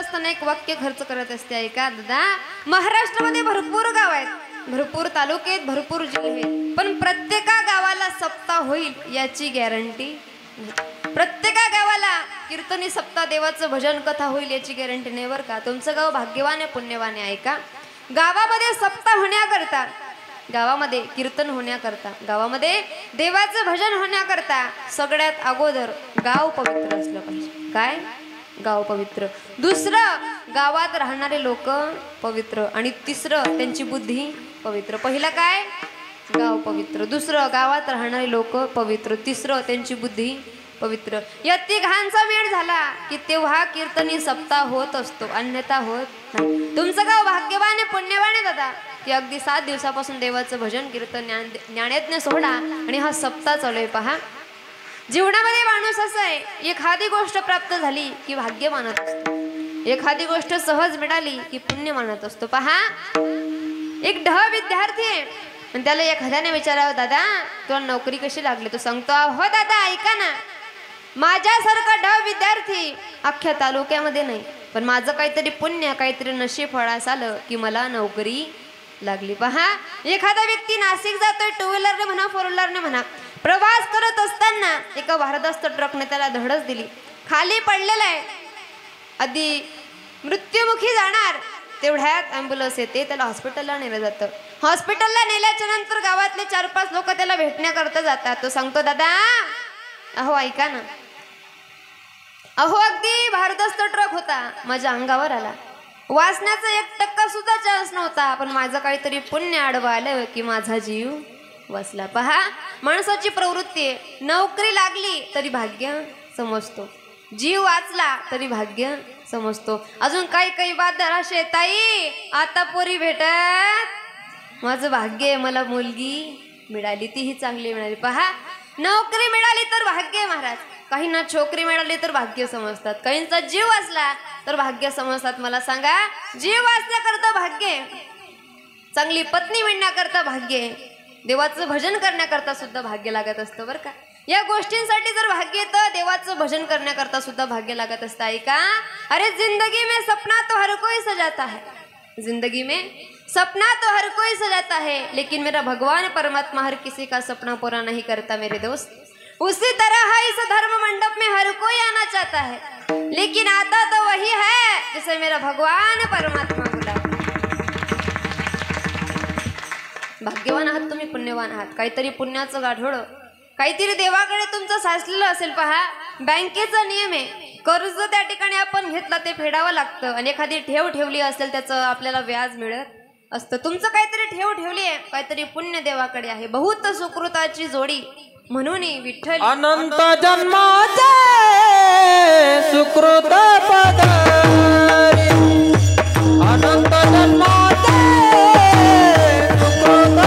असताना एक वाक्य खर्च करत असते ऐका दादा. महाराष्ट्रामध्ये भरपूर गाव आहेत, भरपूर तालुके आहेत, भरपूर जिल्हे आहेत, पण प्रत्येका गावाला सप्ताह होईल याची गॅरंटी नाही. प्रत्येका गावाला कीर्तनी सप्ताह देवाचं भजन कथा होईल याची गॅरंटी नाही बरं का. तुमचं गाव भाग्यवान आहे, पुण्यवान आहे ऐका. गावामध्ये सप्ताह होण्याकरता, गावामध्ये कीर्तन होण्याकरता, गावामध्ये देवाचं भजन होण्याकरता सगळ्यात अगोदर गाव पवित्र असलं पाहिजे. काय? गाव पवित्र. दुसरं गावात राहणारे लोक पवित्र. आणि तिसरं त्यांची बुद्धी पवित्र. पहिलं काय? गाव पवित्र. दुसरं गावात राहणारे लोक पवित्र. तिसरं त्यांची बुद्धी पवित्र. या तिघांचा मेळ झाला की तेव्हा कीर्तनी सप्ताह होत असतो, अन्यथा होत नाही. तुमचं गाव भाग्यवान आहे, पुण्यवान आहे दादा की अगदी 7 दिवसापासून देवाचं भजन कीर्तन ज्ञानयज्ञ सोहळा आणि हा सप्ताह चालू आहे. पहा, जीवनामध्ये माणूस असं आहे, एखादी गोष्ट प्राप्त झाली की भाग्य मानत असतो, एखादी गोष्ट सहज मिळाली की पुण्य मानत असतो. पहा, एक विद्यार्थी आहे आणि त्याला एखाद्याने विचारावं, दादा तुला नोकरी कशी लागली? तो सांगतो, हो दादा ऐका ना, माझ्यासारखा विद्यार्थी अख्ख्या तालुक्यामध्ये नाही, पण माझं काहीतरी पुण्य, काहीतरी नशीब फळास आलं की मला नोकरी लागली. पहा, एखादा व्यक्ती नाशिक जातोय, 2 व्हीलरने म्हणा, 4 व्हीलरने म्हणा, प्रवास करत असताना एका भारदस्त ट्रकने त्याला धडक दिली, खाली पडलेला आहे, आधी मृत्युमुखी जाणार, तेवढ्यात ॲम्ब्युलन्स येते, त्याला हॉस्पिटलला नेलं जातं. हॉस्पिटलला नेल्याच्या नंतर गावातले 4-5 लोक त्याला भेटण्याकरता जातात. तो सांगतो, दादा अहो ऐका ना, अहो अगदी भारदस्त ट्रक होता, माझ्या अंगावर आला, वाचण्याचा 1% सुद्धा चान्स नव्हता, पण माझं काहीतरी पुण्य आडवं आलं की माझा जीव वाचला. पहा, माणसाची प्रवृत्ती आहे, नोकरी लागली तरी भाग्य समजतो, जीव वाचला तरी भाग्य समजतो. अजून काही बादर असे, ताई आता पोरी भेटत, माझं भाग्य आहे, मला मुलगी मिळाली, तीही चांगली मिळाली. पहा, नोकरी मिळाली तर भाग्य महाराज, काहींना छोकरी मिळाली तर भाग्य समजतात, काहींचा जीव वाचला तर भाग्य समजतात. मला सांगा, जीव वाचण्याकरता भाग्य, चांगली पत्नी मिळण्याकरता भाग्य, देवाचं भजन करण्याकरता सुद्धा भाग्य लागत असतं बरं का. या गोष्टींसाठी जर भाग्य येतं, देवाचं भजन करण्याकरता सुद्धा भाग्य लागत असतं ऐका. अरे जिंदगी में सपना तो हर कोई सजाता है, जिंदगी में सपना तो हर कोई सजाता है, लेकिन मेरा भगवान परमात्मा हर किसी का सपना पूरा नहीं करता मेरे दोस्त. उसी तरह है इस धर्म मंडप में हर कोई आना चाहता है, लेकिन आता तो वही है जिसे मेरा भगवान परमात्मा बुलाता. भाग्यवान आहात तुम्ही, पुण्यवान आहात. काहीतरी पुण्याचं गाढोळ, काहीतरी देवाकडे तुमचं साचलेलं असेल. पहा, बँकेचा नियम आहे, कर्ज त्या ठिकाणी आपण घेतला ते फेडावं लागतं, आणि एखादी ठेव ठेवली असेल त्याचं आपल्याला व्याज मिळत असतं. तुमचं काहीतरी ठेव ठेवली आहे, काहीतरी पुण्य देवाकडे आहे. बहुत सुकृताची जोडी म्हणून विठ्ठल अनंत जन्माचे सुकृत पदारी, अनंत जन्माचे सुकृत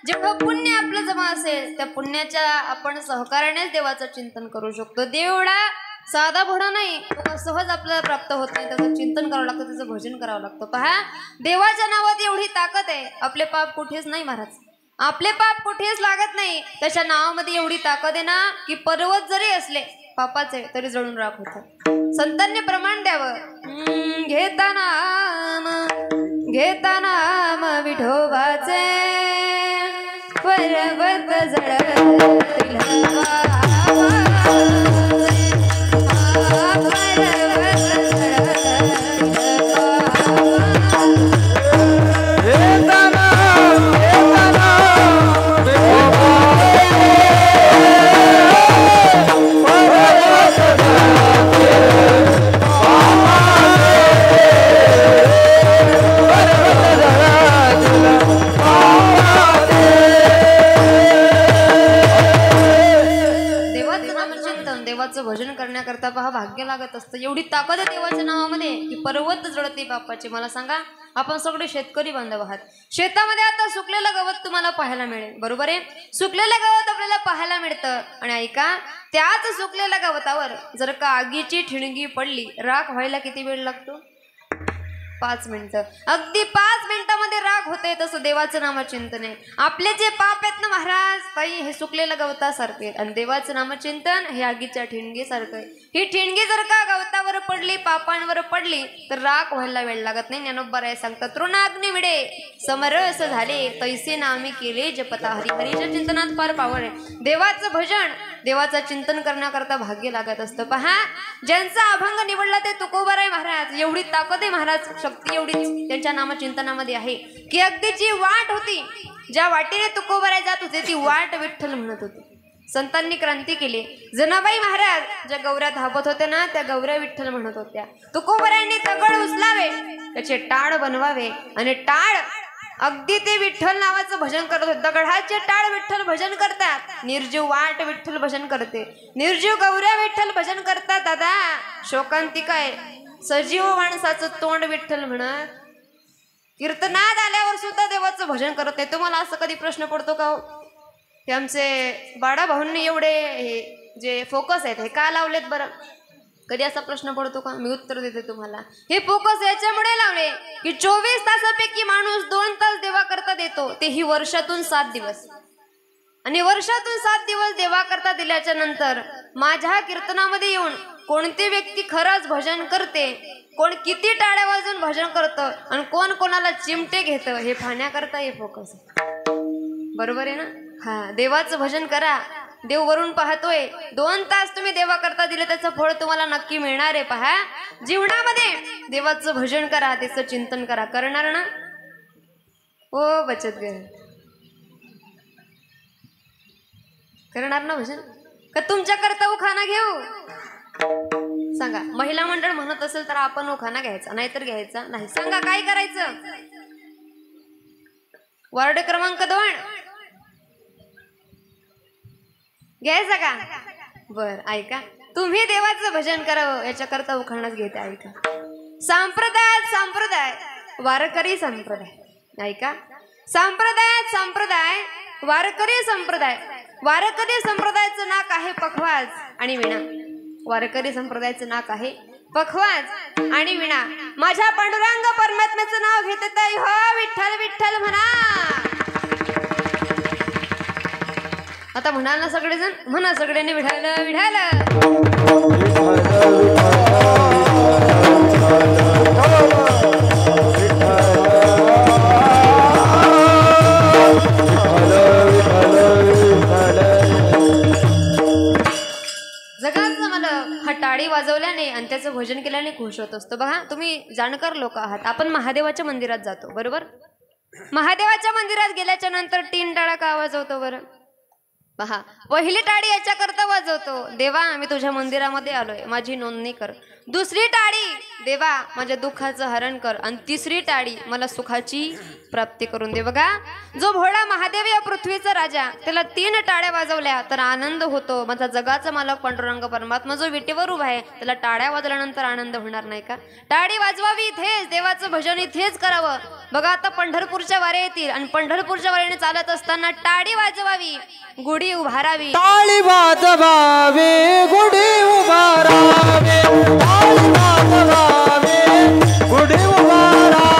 जेवढं पुण्य आपलं जमा असेल त्या पुण्याच्या आपण सहकार्यानेच देवाचं चिंतन करू शकतो. देव एवढा साधा भोळा नाही, तो सहज आपल्याला प्राप्त होत नाही. त्याचं चिंतन करावं लागतं, त्याचं भजन करावं लागतं. पहा, देवाच्या नावात एवढी ताकद आहे. आपले पाप कुठेच नाही महाराज, आपले पाप कुठेच लागत नाही. त्याच्या नावामध्ये एवढी ताकद आहे ना की पर्वत जरी असले पापाचे तरी जळून राख होत. संतांनी प्रमाण द्यावं. घेता नाम विठोबाचे पर्वत जळतील भजन करण्याकरता पहा भाग्य लागत असतं. एवढी ताकद आहे देवाच्या नावामध्ये की पर्वत जळते बापाचे. मला सांगा, आपण सगळे शेतकरी बांधव आहात. शेतामध्ये आता सुकलेलं गवत तुम्हाला पाहायला मिळेल, बरोबर आहे. सुकलेलं गवत आपल्याला पाहायला मिळतं. आणि ऐका, त्याच सुकलेल्या गवतावर जर का आगीची ठिणगी पडली, राख व्हायला किती वेळ लागतो? 5 मिनिटं. अगदी 5 मिनिटामध्ये राग होते. तसं देवाचं नामचिंतन आहे. आपले जे पाप आहेत ना महाराज ताई, हे सुकलेल्या गवतासारखे आहेत आणि देवाचं नामचिंतन हे आगीच्या ठिणगीसारखं आहे. ही ठिणगी जर का गवतावर पडली, पापांवर पडली तर राग व्हायला वेळ लागत नाही. ज्ञानोबराय सांगतात, तृणाग्नी विडे समरस झाले तैसे नामी केले जपता हरी. हरीच्या चिंतनात फार पावर आहे. देवाचं भजन, देवाचं चिंतन करण्याकरता भाग्य लागत असतं. पहा, ज्यांचा अभंग निवडला ते तुकोबाराय महाराज. एवढी ताकद आहे महाराज, शक्ती एवढीच त्यांच्या नामचिंतनामध्ये आहे की अगदी जी वाट होती, ज्या वाटेने तुकोबाराय जात होते ती वाट विठ्ठल म्हणत होते. संतांनी क्रांती केली. जनाबाई महाराज ज्या गौऱ्या धावत होत्या ना, त्या गौऱ्या विठ्ठल म्हणत होत्या. तुकोबारायांनी दगड उचलावे, त्याचे टाळ बनवावे आणि टाळ अगदी ते विठ्ठल नावाचं भजन करत होते. दगडाचे टाळ विठ्ठल भजन करतात, निर्जीव वाट विठ्ठल भजन करते, निर्जीव गौऱ्या विठ्ठल भजन करतात. दादा शोकांतिका आहे, सजीव माणसाचं तोंड विठ्ठल म्हणत. कीर्तनात आल्यावर सुद्धा देवाचं भजन करत आहे. तुम्हाला असं कधी प्रश्न पडतो का, हे आमचे बाळा भाऊंनी एवढे हे जे फोकस आहेत हे का लावलेत बरं? कधी असा प्रश्न पडतो का? मी उत्तर देते तुम्हाला. हे फोकस याच्यामुळे लावले की 24 तासापैकी माणूस 2 तास देवा करता देतो, तेही वर्षातून 7 दिवस. आणि वर्षातून 7 दिवस देवा करता दिल्याच्या नंतर माझ्या कीर्तनामध्ये येऊन कोणती व्यक्ती खरंच भजन करते, कोण किती टाळ्या वाजून भजन करतं आणि कोण कोणाला चिमटे घेतं, हे पाहण्याकरता हे फोकस आहे. बरोबर आहे ना? हा, देवाचं भजन करा, देव वरून पाहतोय. 2 तास तुम्ही देवा करता दिले, त्याचं फळ तुम्हाला नक्की मिळणार आहे. पहा, जीवनामध्ये देवाचं भजन करा, त्याचं चिंतन करा. करणार ना? ओ बचत गट करणार ना भजन? का तुमच्या करता उखाणा घेऊ? सांगा. महिला मंडळ म्हणत असेल तर आपण उखाणा घ्यायचा, नाहीतर घ्यायचा नाही. सांगा काय करायचं? वार्ड क्रमांक 2 घ्यायचा का? बर, ऐका. तुम्ही देवाचं भजन करावं याच्याकरता उखाणाच घेते. ऐका. संप्रदायात संप्रदाय, वारकरी संप्रदाय. ऐका. संप्रदायात संप्रदाय, वारकरी संप्रदाय. वारकरी संप्रदायाचं नाक आहे पखवाज आणि विणा. वारकरी संप्रदायाचं नाक आहे पखवाज आणि विणा. माझ्या पांडुरंग परमात्म्याचं नाव घेते ताई हो, विठ्ठल विठ्ठल म्हणा. आता म्हणाल ना सगळेजण? म्हणा सगळ्यांनी विठाल विठाल. जगाचं मला हा टाळी वाजवल्याने आणि त्याचं भजन केल्याने खुश होत असतो. बघा, तुम्ही जाणकार लोक आहात. आपण महादेवाच्या मंदिरात जातो, बरोबर? महादेवाच्या मंदिरात गेल्याच्या नंतर 3 टाळा का वाजवतो बरं? पहा, पहिली टाळी याच्याकरता वाजवतो, देवा मी तुझ्या मंदिरामध्ये आलोय, माझी नोंदणी कर. दुसरी टाळी देवा माझ्या दुःखाचं हरण कर आणि तिसरी टाळी मला सुखाची प्राप्ती करून दे. बघा जो भोळा महादेव या पृथ्वीचा राजा त्याला 3 टाळ्या वाजवल्या तर आनंद होतो. माझा जगाचा मालक पांडुरंग परमात्मा जो विटेवर उभा आहे त्याला टाळ्या वाजवल्यानंतर आनंद होणार नाही का? टाळी वाजवावी इथेच, देवाचं भजन इथेच करावं. बघा आता पंढरपूरच्या वाऱ्या येतील आणि पंढरपूरच्या वाऱ्याने चालत असताना टाळी वाजवावी, गुढी उभारावी. टाळी वाजवावी, गुढी उभारावी. टाळी वाजवावी, गुढी उभारावी.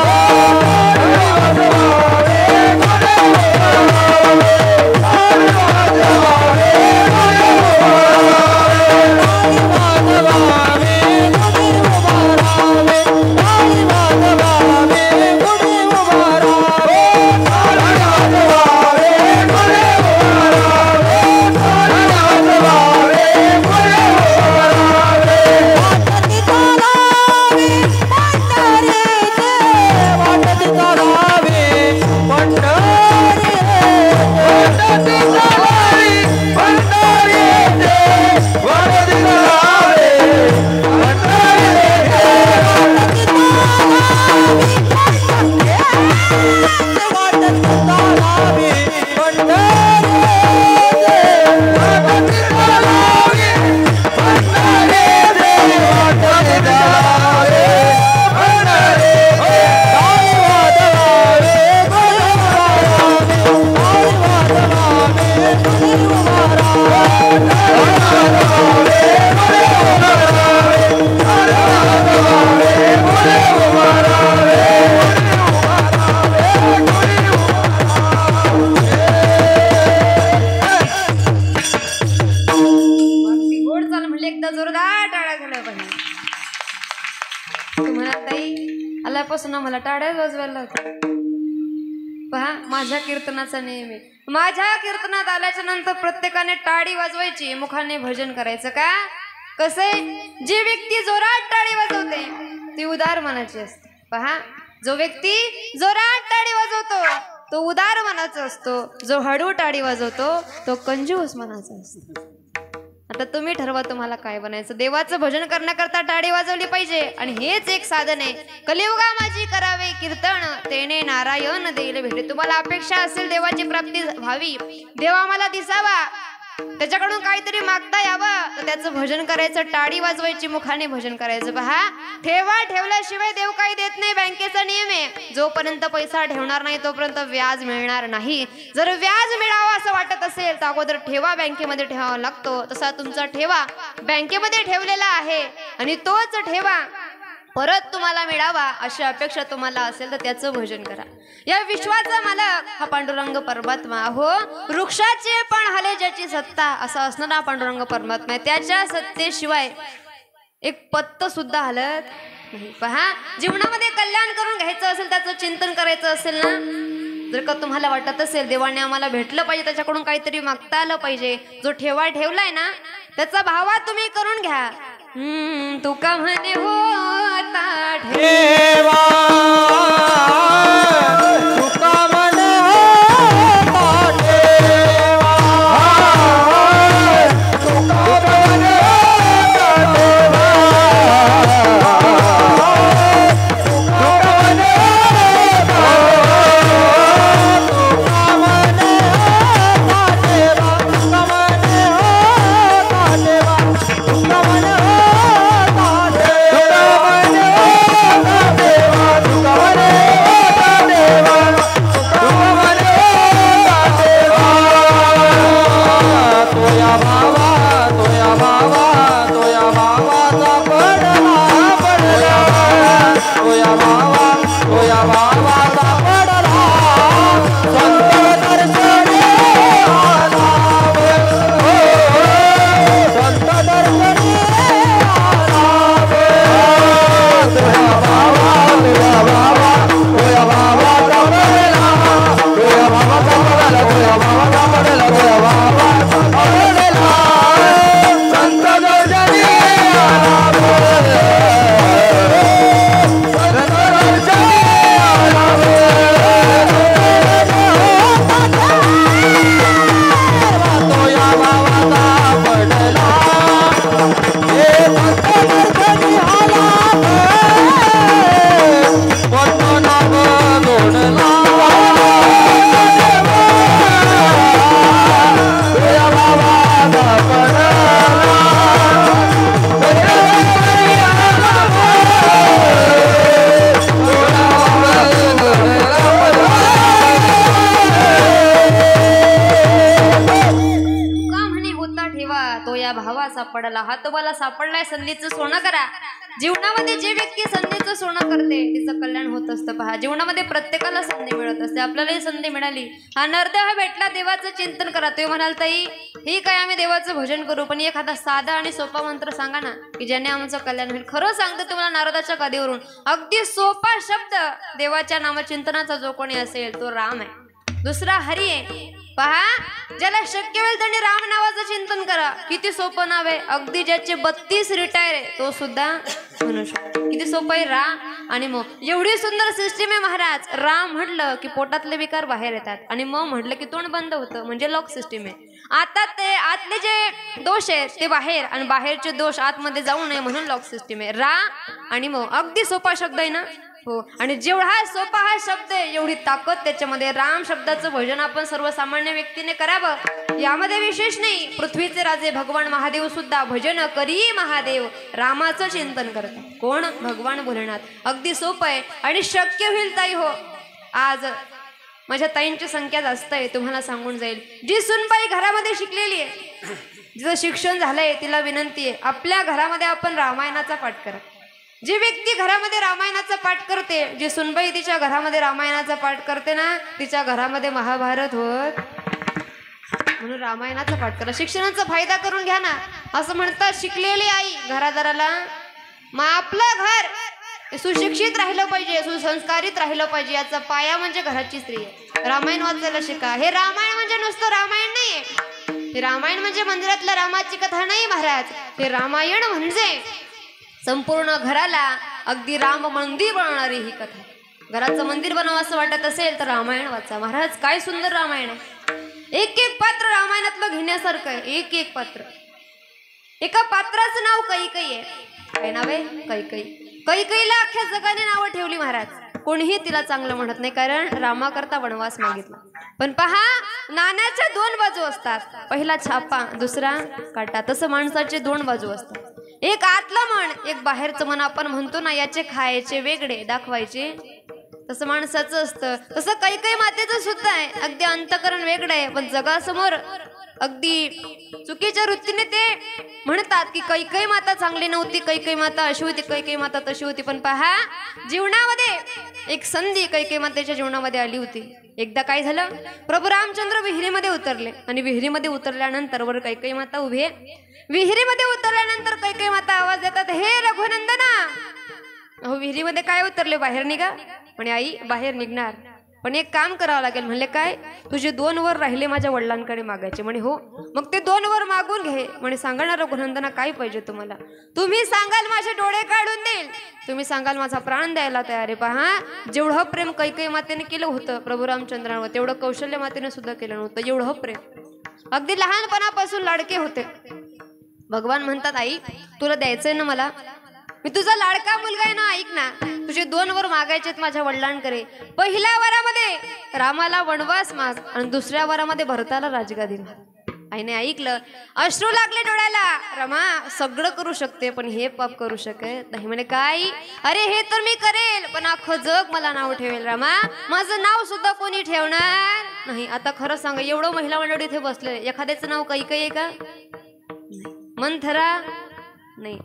मला टाळ्या वाजवायला पहा माझ्या कीर्तनाचा नियम आहे. माझ्या कीर्तनात आल्याच्या नंतर प्रत्येकाने टाळी वाजवायची, मुखाने भजन करायचं. का कसे जी व्यक्ती जोरात टाळी वाजवते ती उदार मनाची असते. पहा जो व्यक्ती जोरात टाळी वाजवतो तो उदार मनाचा असतो, जो हळू टाळी वाजवतो तो कंजूस मनाचा असतो. आता तुम्ही ठरवा तुम्हाला काय बनायचं. देवाचं भजन करण्याकरता टाळी वाजवली पाहिजे आणि हेच एक साधन आहे. कलियुगा माझी करावे कीर्तन तेने नारायण देईल भेटे. तुम्हाला अपेक्षा असेल देवाची प्राप्ती व्हावी, देवा मला दिसावा, त्याच्याकडून काहीतरी मागता यावं, तर त्याचं भजन करायचं, टाळी वाजवायची, मुखाने भजन करायचं. पहा ठेवा ठेवल्याशिवाय देव काही देत नाही. बँकेचा नियम आहे जोपर्यंत पैसा ठेवणार नाही तोपर्यंत व्याज मिळणार नाही. जर व्याज मिळावं असं वाटत असेल तर अगोदर ठेवा बँकेमध्ये ठेवावा लागतो. तसा तुमचा ठेवा बँकेमध्ये ठेवलेला आहे आणि तोच ठेवा परत तुम्हाला मिळावा अशी अपेक्षा तुम्हाला असेल तर त्याचं भजन करा. या विश्वाचा मालक हा पांडुरंग परमात्मा. हो वृक्षाचे पण हले ज्याची सत्ता असा असणारा पांडुरंग परमात्मा आहे. त्याच्या सत्तेशिवाय एक पत्त सुद्धा हलत नाही. पहा जीवनामध्ये कल्याण करून घ्यायचं असेल, त्याचं चिंतन करायचं असेल ना, जर का तुम्हाला वाटत असेल देवाने आम्हाला भेटलं पाहिजे, त्याच्याकडून काहीतरी मागता आलं पाहिजे, जो ठेवा ठेवलाय ना त्याचा भावा तुम्ही करून घ्या. तुका म्हणे होता ठेवा, तुका म्हणे होता ठेवा, तुका म्हणे होता ठेवा, तुका म्हणे होता, तुका म्हणे होता ठेवा, तुका म्हणे होता ठेवा, तुका म्हणे या भावा सापडला, हा तुम्हाला सापडलाय संधीचं सोनं करा. जीवनामध्ये जे व्यक्ती संधीचं सोनं करते तिचं कल्याण होत असतं. पहा, जीवनामध्ये प्रत्येकाला संधी मिळत असते. आपल्यालाही संधी मिळाली, हा नरदेव हा भेटला, देवाचं चिंतन करा. तुम्ही म्हणाल ताई ही काय आम्ही देवाचं भजन करू, पण एखादा साधा आणि सोपा मंत्र सांगा ना की ज्याने आमचं कल्याण होईल. खरं सांगते तुम्हाला, नारदाच्या गादीवरून अगदी सोपा शब्द, देवाच्या नामचिंतनाचा जो कोणी असेल तो राम आहे, दुसरा हरी आहे. पहा, ज्याला शक्य होईल त्यांनी राम नावाचं चिंतन करा. किती सोपं नाव आहे, अगदी ज्याचे 32 रिटायर आहे तो सुद्धा म्हणू शकतो. किती सोपं आहे रा आणि म. एवढी सुंदर सिस्टीम आहे महाराज. राम म्हटलं की पोटातले विकार बाहेर येतात आणि म म्हटलं की तोंड बंद होतं, म्हणजे लॉक सिस्टीम आहे. आता ते आतले जे दोष आहेत ते बाहेर आणि बाहेरचे दोष आतमध्ये जाऊ नये म्हणून लॉक सिस्टीम आहे. रा आणि म अगदी सोपा शब्द आहे ना. हो, आणि जेवढा सोपा हा शब्द आहे एवढी ताकद त्याच्यामध्ये. राम शब्दाचं भजन आपण सर्वसामान्य व्यक्तीने करावं, यामध्ये विशेष नाही. पृथ्वीचे राजे भगवान महादेव सुद्धा भजन करी महादेव रामाचं चिंतन करतात. कोण? भगवान भोलेनाथ. अगदी सोपं आहे आणि शक्य होईल ताई. हो, आज माझ्या ताईंची संख्या जास्त आहे, तुम्हाला सांगून जाईल. जी सुनबाई घरामध्ये शिकलेली आहे, जिचं शिक्षण झालंय, तिला विनंती आहे आपल्या घरामध्ये आपण रामायणाचा पाठ करा. जी व्यक्ती घरामध्ये रामायणाचा पाठ करते, जी सुनबाई तिच्या घरामध्ये रामायणाचा पाठ करते ना, तिच्या घरामध्ये महाभारत होत. म्हणून रामायणाचा पाठ करा. शिक्षणाचा फायदा करून घ्या ना. असं म्हणतात शिकलेली आई घरादाराला, मग आपलं घर सुशिक्षित राहिलं पाहिजे, सुसंस्कारित राहिलं पाहिजे. याचा पाया म्हणजे घराची स्त्री आहे. रामायण वाचायला शिका. हे रामायण म्हणजे नुसतं रामायण नाहीये. हे रामायण म्हणजे मंदिरातल्या रामाची कथा नाही महाराज. हे रामायण म्हणजे संपूर्ण घराला अगदी राम मंदिर बनवणारी ही कथा. घराचं मंदिर बनावं असं वाटत असेल तर रामायण वाचा महाराज. काय सुंदर रामायण आहे. एक एक पात्र रामायणातलं घेण्यासारखं आहे. एक एक पात्र. एका पात्राचं नाव कैकई आहे. काय नाव आहे? कैकई. कैकईला अख्ख्या जगाने नावं ठेवली महाराज. कोणीही तिला चांगलं म्हणत नाही, कारण रामाकरता वनवास मागितला. पण पहा, नाण्याच्या 2 बाजू असतात. पहिला छापा, दुसरा काटा. तसं माणसाचे 2 बाजू असतात. एक आतलं मन, एक बाहेरचं मन. आपण म्हणतो ना, याचे खायचे वेगळे, दाखवायचे. तसं माणसाचं असतं. तसं कैकई मातेचं सुद्धा आहे. अगदी अंतकरण वेगळं आहे, पण जगासमोर अगदी चुकीच्या वृत्तीने ते म्हणतात की कैकई माता चांगली नव्हती, कैकई माता अशी होती, कैकई माता तशी होती. पण पहा, जीवनामध्ये एक संधी कैकई मातेच्या जीवनामध्ये आली होती. एकदा काय झालं, प्रभू रामचंद्र विहिरीमध्ये उतरले आणि विहिरीमध्ये उतरल्यानंतर वर कैकई माता उभी आहे. विहिरीमध्ये उतरल्यानंतर कैकई माता आवाज देतात, हे रघुनंदना. अहो, विहिरीमध्ये काय उतरले, बाहेर निघा. म्हणे आई बाहेर निघणार, पण एक काम करावं लागेल. म्हणले काय? तुझे 2 वर राहिले माझ्या वडिलांकडे मागायचे. म्हणे हो. मग ते 2 वर मागून घे. म्हणे सांगा ना रघुनंदना, काय पाहिजे तुम्हाला? तुम्ही सांगाल माझे डोळे काढून देईल, तुम्ही सांगाल माझा प्राण द्यायला तयार आहे. पहा, जेवढं प्रेम कैकई मातेने केलं होतं प्रभू रामचंद्रांवर, तेवढं कौशल्य मातेने सुद्धा केलं नव्हतं. एवढं प्रेम, अगदी लहानपणापासून लाडके होते. भगवान म्हणतात आई तुला द्यायचंय ना मला, मी तुझा लाडका मुलगा आहे ना, ऐक ना, तुझे 2 वर मागायचेत माझ्या वडिलांकडे. पहिल्या वरामध्ये रामाला वनवास माग आणि दुसऱ्या वरामध्ये भरताला राजगादी माग. आईने ऐकलं, अश्रू लागले डोळ्याला. रमा सगळं करू शकते पण हे पाप करू शकत नाही. म्हणे काय? अरे हे तर मी करेल, पण अख्खं जग मला नाव ठेवेल. रमा माझं नाव सुद्धा कोणी ठेवणार नाही. आता खरं सांगा, एवढं महिला मंडळी इथे बसले, एखाद्याचं नाव कैकई आहे का? मंथरा नाही.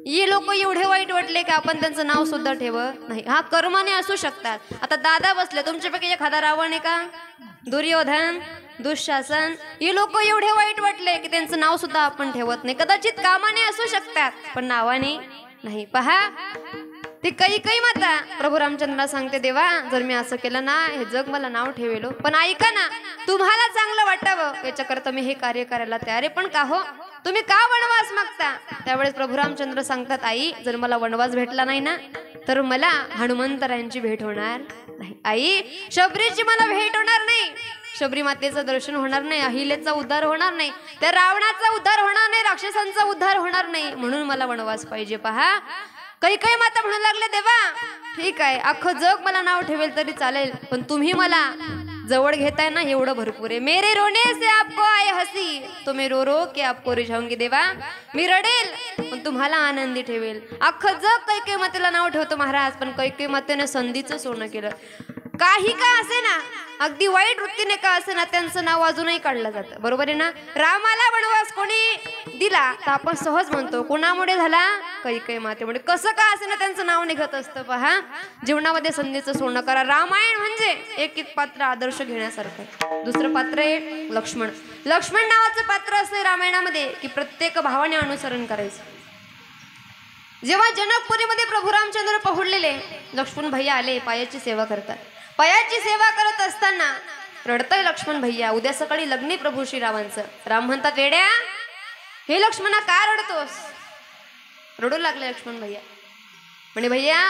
हे लोक एवढे वाईट वाटले की आपण त्यांचं नाव सुद्धा ठेवत नाही. हा कर्माने असू शकतात. आता दादा बसले, तुमच्यापैकी एखादा रावण आहे का? दुर्योधन, दुःशासन, हे लोक एवढे वाईट वाटले की त्यांचं नाव सुद्धा आपण ठेवत नाही. कदाचित कामाने असू शकतात पण नावाने नाही. पहा, ती कैकई माता प्रभू रामचंद्राला सांगते, देवा जर मी असं केलं ना, हे जग मला नाव ठेवेल, पण ऐका ना, तुम्हाला चांगलं वाटावं याच्याकरता मी हे कार्य करायला तयार आहे. पण का हो, तुम्ही का वनवास मागता? त्यावेळेस प्रभू रामचंद्र सांगतात, आई जर मला वनवास भेटला नाही ना, तर मला हनुमंतरायांची भेट होणार नाही. आई शबरीची मला भेट होणार नाही, शबरी मातेचं दर्शन होणार नाही, अहिलेचा उद्धार होणार नाही, त्या रावणाचा उद्धार होणार नाही, राक्षसांचा उद्धार होणार नाही, म्हणून मला वनवास पाहिजे. पहा, कैकई माता म्हणू लागले, देवा ठीक आहे, अख्खं जग मला नाव ठेवेल तरी चालेल, पण तुम्ही मला जवळ घेताय ना, एवढं भरपूर आहे. मेरे रोने से आपको आए हसी, तो मैं रो रो के आपको रिझाऊंगी. देवा मी रडेल पण तुम्हाला आनंदी ठेवेल. अख्खं जग कैकई मातेला नाव ठेवतो महाराज, पण कैकई मातेने संधीचं सोनं केलं. काही का असे ना, अगदी वाईट वृत्तीने का असे ना, त्यांचं नाव अजूनही काढलं जातं. बरोबर आहे ना? रामाला वनवास कोणी दिला तर आपण सहज म्हणतो कोणामुळे झाला? कैकेयी मातेमुळे. कसं का असे ना त्यांचं नाव निघत असतं. पहा, जीवनामध्ये संधीचं सोनं करा. रामायण म्हणजे एक पात्र आदर्श घेण्यासारखं. दुसरं पात्र आहे लक्ष्मण. लक्ष्मण नावाचं पात्र असं रामायणामध्ये की प्रत्येक भावाने अनुसरण करायचं. जेव्हा जनकपुरीमध्ये प्रभू रामचंद्र पहुडलेले, लक्ष्मण भैया आले, पायाची सेवा करतात. पायाची सेवा करत असताना रडतय लक्ष्मण भैया. उद्या सकाळी लग्न प्रभू श्रीरामांचं. राम म्हणतात, वेड्या, हे लक्ष्मणा का रडतोस? रडू लागले लक्ष्मण भैया. म्हणे, भैया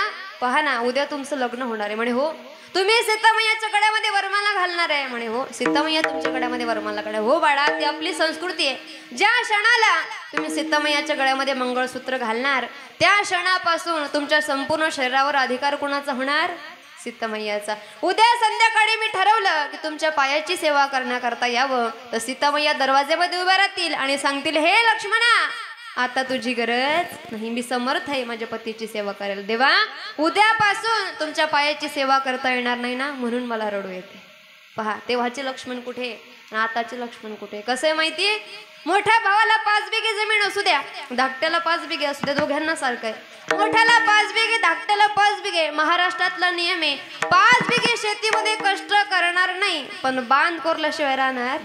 पहा ना, उद्या तुमचं लग्न होणार आहे. म्हणे, हो. तुम्ही सीतामैयाच्या गळ्यामध्ये वरमाला घालणार आहे? म्हणे, हो. सीतामैया तुमच्या गळ्यामध्ये वरमाला घालणार? हो बाळा, ती आपली संस्कृती आहे. ज्या क्षणाला तुम्ही सीतामैयाच्या गळ्यामध्ये मंगळसूत्र घालणार, त्या क्षणापासून तुमच्या संपूर्ण शरीरावर अधिकार कोणाचा होणार? सीतामैयाचा. उद्या संध्याकाळी मी ठरवलं की तुमच्या पायाची सेवा करण्याकरता यावं, तर सीतामैया दरवाज्यामध्ये उभ्या राहतील आणि सांगतील, हे लक्ष्मणा, आता तुझी गरज नाही, मी समर्थ आहे माझ्या पतीची सेवा करायला. देवा, उद्यापासून तुमच्या पायाची सेवा करता येणार नाही ना, म्हणून मला रडू येते. पहा, तेव्हाचे लक्ष्मण कुठे आणि आताचे लक्ष्मण कुठे? कसं आहे माहिती? मोठ्या भावाला 5 बिघे जमीन असू द्या, धाकट्याला 5 बिघे असू द्या, दोघांना सारखं आहे. मोठ्याला 5 बिघे, धाकट्याला 5 बिघे. महाराष्ट्रातला नियम आहे, 5 बिघे शेतीमध्ये कष्ट करणार नाही, पण बांध कोरल्याशिवाय राहणार.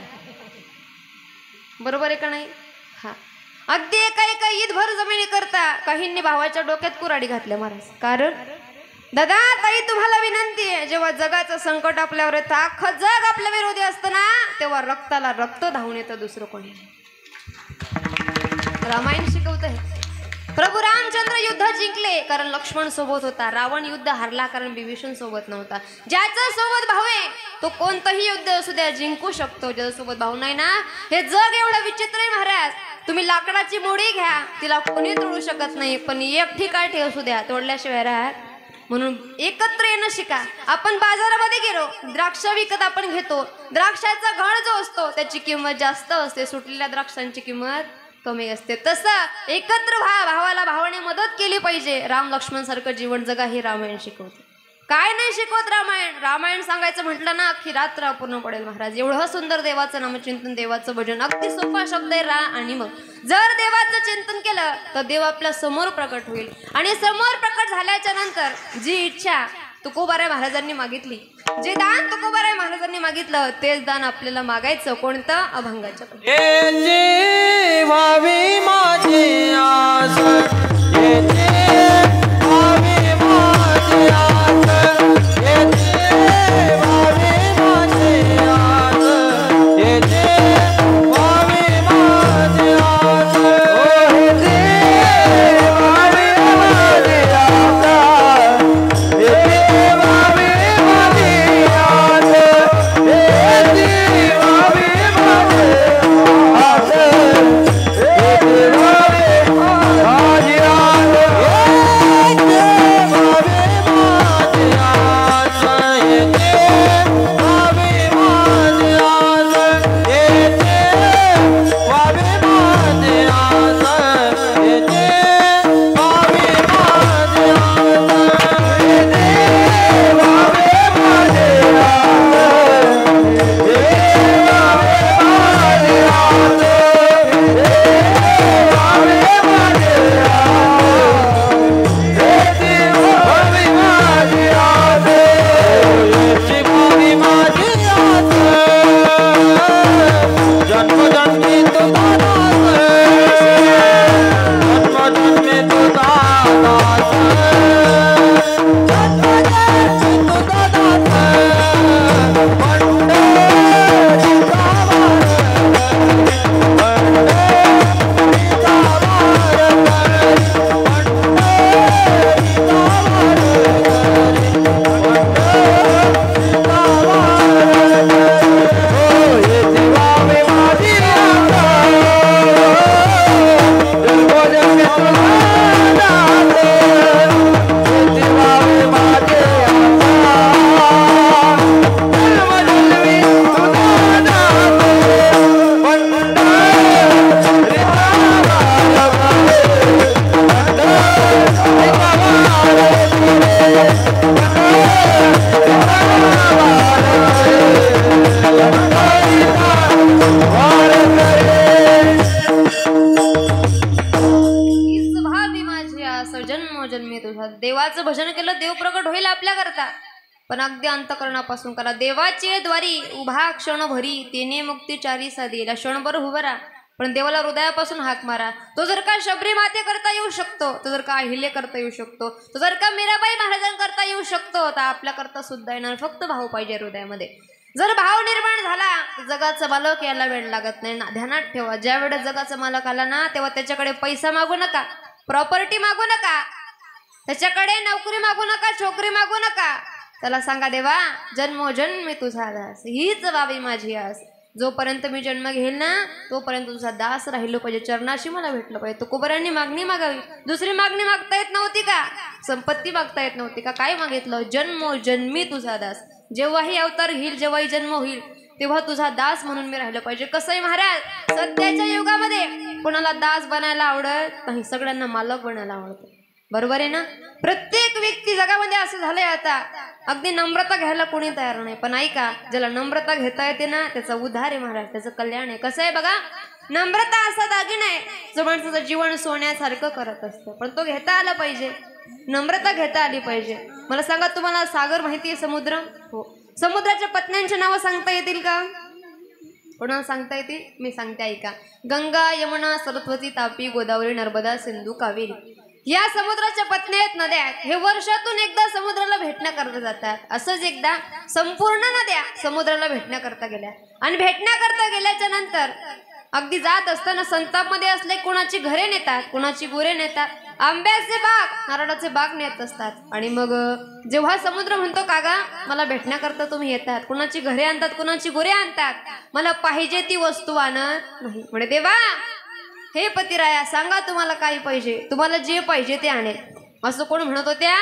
बरोबर आहे का नाही? हा, अगदी एका ईदभर जमिनी करता काहींनी भावाच्या डोक्यात कुऱ्हाडी घातल्या महाराज. कारण दादा, ताई, तुम्हाला विनंती आहे, जेव्हा जगाचं संकट आपल्यावर येतं, अख्खं जग आपल्या विरोधी असतं ना, तेव्हा रक्ताला रक्त धावून येतं, दुसरं कोणी. रामायण शिकवतंय. प्रभू रामचंद्र युद्ध जिंकले कारण लक्ष्मण सोबत होता. रावण युद्ध हारला कारण विभीषण सोबत नव्हता. ज्याच्या सोबत भाऊ आहे तो कोणतंही युद्ध असू द्या जिंकू शकतो. ज्याच्यासोबत भाऊ नाही ना, हे जग एवढं विचित्र आहे महाराज. तुम्ही लाकडाची मोडी घ्या, तिला कोणी तोडू शकत नाही, पण एक ठिकाणी असू द्या, तोडल्याशिवाय राहत. म्हणून एकत्र येणं शिका. आपण बाजारामध्ये गेलो, द्राक्ष विकत आपण घेतो, द्राक्षाचा घड जो असतो त्याची किंमत जास्त असते, सुटलेल्या द्राक्षांची किंमत कमी असते. तसं एकत्र भावाला भावाने मदत केली पाहिजे. राम लक्ष्मण सारखं जीवन जगा हे रामायण शिकवते. काय नाही शिकवत रामायण? रामायण सांगायचं म्हटलं ना, अख्खी रात्र अपूर्ण पडेल महाराज. एवढं सुंदर देवाचं नामचिंतन, देवाचं भजन. अगदी सोपा शब्द आहे रा आणि मग. जर देवाचं चिंतन केलं तर देव आपल्या समोर प्रकट होईल. आणि समोर प्रकट झाल्याच्या नंतर जी इच्छा तुकोबाराय महाराजांनी मागितली, जे दान तुकोबाराय महाराजांनी मागितलं, तेच दान आपल्याला मागायचं. कोणतं? अभंगाच्या. भावी माझी आस, भावी माझी आस, भावी माझी आस, भावी माझी आस, भावी माझी आस. केलं देव प्रकट होईल आपल्या करता, पण अगदी अंतकरणापासून करा. देवाचे द्वारी उभा क्षण भरी तेने मुक्तीचारी साधीला. क्षणभर उभं राहा, पण देवाला हृदयापासून हाक मारा. तो जर का शबरी माते करता येऊ शकतो, तो जर का अहिले करता येऊ शकतो, तो जर का मीराबाई महाराजांकरता येऊ शकतो, तर आपल्या करता सुद्धा येणार. फक्त भाव पाहिजे हृदयामध्ये. जर भाव निर्माण झाला तर जगाचा मालक यायला वेळ लागत नाही ना. ध्यानात ठेवा, ज्या वेळेस जगाचा मालक आला ना, तेव्हा त्याच्याकडे पैसा मागू नका, प्रॉपर्टी मागू नका, त्याच्याकडे नोकरी मागू नका, छोकरी मागू नका. त्याला सांगा, देवा जन्मोजन्मी तुझा दास, हीच बाबी माझी आस. जोपर्यंत मी जन्म घेईल ना, तोपर्यंत तुझा दास राहिलो पाहिजे, चरणाशी मला भेटलं पाहिजे. तुकोबरांनी मागणी मागावी, दुसरी मागणी मागता येत नव्हती का? संपत्ती मागता येत नव्हती का? काय मागितलं? जन्मोजन्मी तुझा दास. जेव्हाही अवतार घेईल, जेव्हाही जन्म होईल, तेव्हा तुझा दास म्हणून मी राहिलं पाहिजे. कसं आहे महाराज, सध्याच्या युगामध्ये कोणाला दास बनायला आवडत नाही, सगळ्यांना मालक बनायला आवडतं. बरोबर आहे ना? प्रत्येक व्यक्ती जगामध्ये असं झालंय आता, अगदी नम्रता घ्यायला कोणी तयार नाही. पण ऐका, ज्याला नम्रता घेता येते ना, त्याचा उद्धार आहे महाराज, त्याचं कल्याण आहे. कसं आहे बघा, नम्रता असा दागिना आहे जो माणसाचं जीवन सोन्यासारखं करत असतं, पण तो घेता आला पाहिजे, नम्रता घेता आली पाहिजे. मला सांगा, तुम्हाला सागर माहिती आहे, समुद्र? हो. समुद्राच्या पत्न्यांची नावं सांगता येतील का? कोणाला सांगता येतील? मी सांगते, ऐका. गंगा, यमुना, सरस्वती, तापी, गोदावरी, नर्मदा, सिंधू, कावेरी. या समुद्राच्या पत्नी आहेत, नद्या आहेत. हे वर्षातून एकदा समुद्राला भेटण्याकरता जातात. असंच एकदा संपूर्ण नद्या समुद्राला भेटण्याकरता गेल्या, आणि भेटण्याकरता गेल्याच्या नंतर अगदी जात असताना संतापमध्ये असले कोणाची घरे नेतात, कोणाची गुरे नेतात, आंब्याचे बाग, नारळाचे बाग नेत असतात. आणि मग जेव्हा समुद्र म्हणतो, कागा मला भेटण्याकरता तुम्ही येतात, कोणाची घरे आणतात, कोणाची गुरे आणतात, मला पाहिजे ती वस्तू आणत नाही. म्हणजे देवा, हे पतिराया, सांगा तुम्हाला काय पाहिजे, तुम्हाला जे पाहिजे ते आणेल, असं कोण म्हणत होत्या?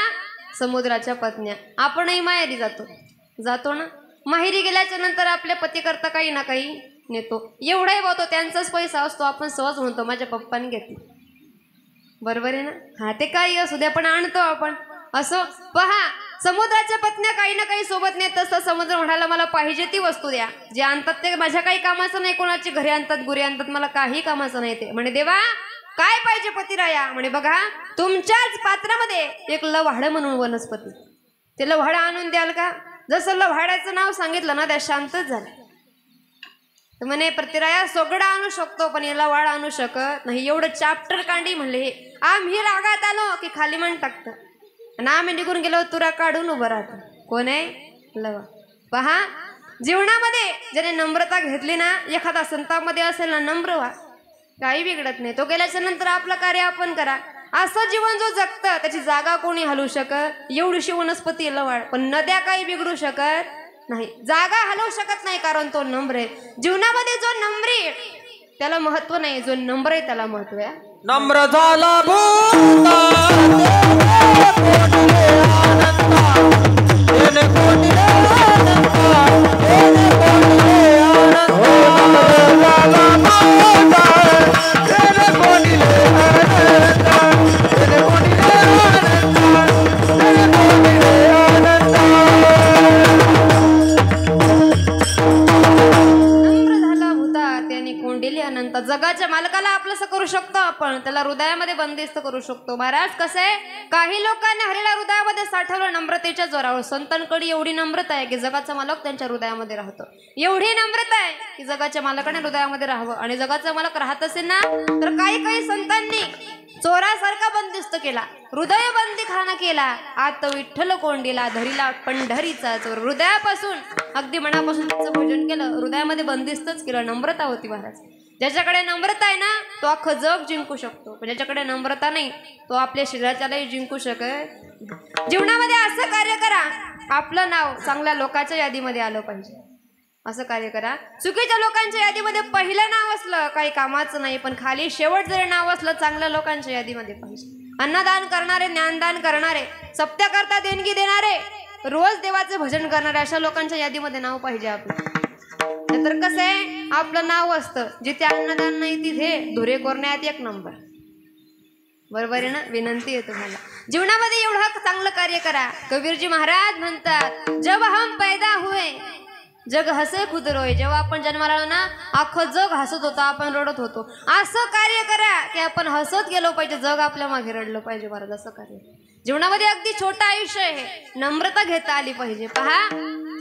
समुद्राच्या पत्न्या. आपणही माहेरी जातो ना. माहेरी गेल्याच्या नंतर आपल्या पती करता काही ना काही नेतो. एवढाही होतो, त्यांचाच पैसा असतो, आपण सहज म्हणतो माझ्या पप्पाने घेतली. बरोबर आहे ना? हा, ते काही असू द्या, पण आणतो आपण. असं पहा, समुद्राच्या पत्न्या काही ना काही सोबत नेत असतात. समुद्र म्हणाला, मला पाहिजे ती वस्तू द्या, जे आणतात ते माझ्या काही कामाचं नाही, कोणाची घरे आणतात, गुरे आणतात, मला काही कामाचं नाही ते. म्हणे, देवा काय पाहिजे पतिराया? म्हणे, बघा तुमच्याच पात्रामध्ये एक लव्हाडं म्हणून वनस्पती, ते लव्हाडं आणून द्याल का? जसं लव्हाड्याचं नाव सांगितलं ना, त्या शांतच झालं. तर म्हणे, पतिराया सगळं आणू शकतो, पण याला वाढ आणू शकत नाही. एवढं चॅप्टर कांडी म्हणले. हे आम्ही रागात आलो की खाली म्हण टाकतं, आणि आम्ही निघून गेलो तुरा काढून उभं राहतो. कोण आहे? लवा. पहा, जीवनामध्ये ज्याने नम्रता घेतली ना, एखादा संतापमध्ये असेल ना, नम्र व्हा, काही बिघडत नाही. तो गेल्याच्या नंतर आपलं कार्य आपण करा. असं जीवन जो जगतं, त्याची जागा कोणी हलवू शकत? एवढीशी वनस्पती लवाड, पण नद्या काही बिघडू शकत नाही, जागा हलवू शकत नाही, कारण तो नम्र आहे. जीवनामध्ये जो नम्री त्याला महत्व नाही, जो नम्र आहे त्याला महत्व आहे. नम्र झाला भूता जगाच्या मालकाला आपलंसं करू शकतो आपण, त्याला हृदयामध्ये बंदिस्त करू शकतो. महाराज कसं आहे, काही लोकांनी हरीला हृदयामध्ये साठवलं नम्रतेच्या जोरावर. संतांकडे एवढी नम्रता आहे की जगाचा मालक त्यांच्या हृदयामध्ये राहतो. एवढी नम्रता आहे की जगाच्या मालकाने हृदयामध्ये राहावं. आणि जगाचा मालक राहत असेल ना, तर काही काही संतांनी चोरासारखा बंदिस्त केला, हृदय बंदी खाना केला. आत विठ्ठल कोंडीला धरीला पंढरीचा चोर. हृदयापासून अगदी मनापासून त्याचं भोजन केलं, हृदयामध्ये बंदिस्तच केलं. नम्रता होती महाराज. ज्याच्याकडे नम्रता आहे ना, तो अख्खं जग जिंकू शकतो. पण ज्याच्याकडे नम्रता नाही, तो आपल्या शरीराच्यालाही जिंकू शकत. जीवनामध्ये असं कार्य करा, आपलं नाव चांगल्या लोकांच्या यादीमध्ये आलं पाहिजे. असं कार्य करा. चुकीच्या लोकांच्या यादीमध्ये पहिलं नाव असलं काही कामाचं नाही, पण खाली शेवट जरी नाव असलं चांगल्या लोकांच्या यादीमध्ये पाहिजे. अन्नदान करणारे, ज्ञानदान करणारे, सप्त्याकरता देणगी देणारे, रोज देवाचे भजन करणारे, अशा लोकांच्या यादीमध्ये नाव पाहिजे आपलं. तर कसं आहे, आपलं नाव असतं, जिथे अन्नदान नाही तिथे धुरे करण्यात एक नंबर. बरोबर आहे ना? विनंती आहे तुम्हाला, जीवनामध्ये एवढं चांगलं कार्य करा. कबीरजी महाराज म्हणतात, जब हम पैदा हुए जग हसे खुद रोय. जेव्हा आपण जन्माला आलो ना अख्खं जग हसत होतं, आपण रडत होतो. असं कार्य करा की आपण हसत गेलो पाहिजे, जग आपल्या मागे रडलं पाहिजे. बरं असं कार्य जीवनामध्ये अगदी छोटं आयुष्य आहे. नम्रता घेता आली पाहिजे. पहा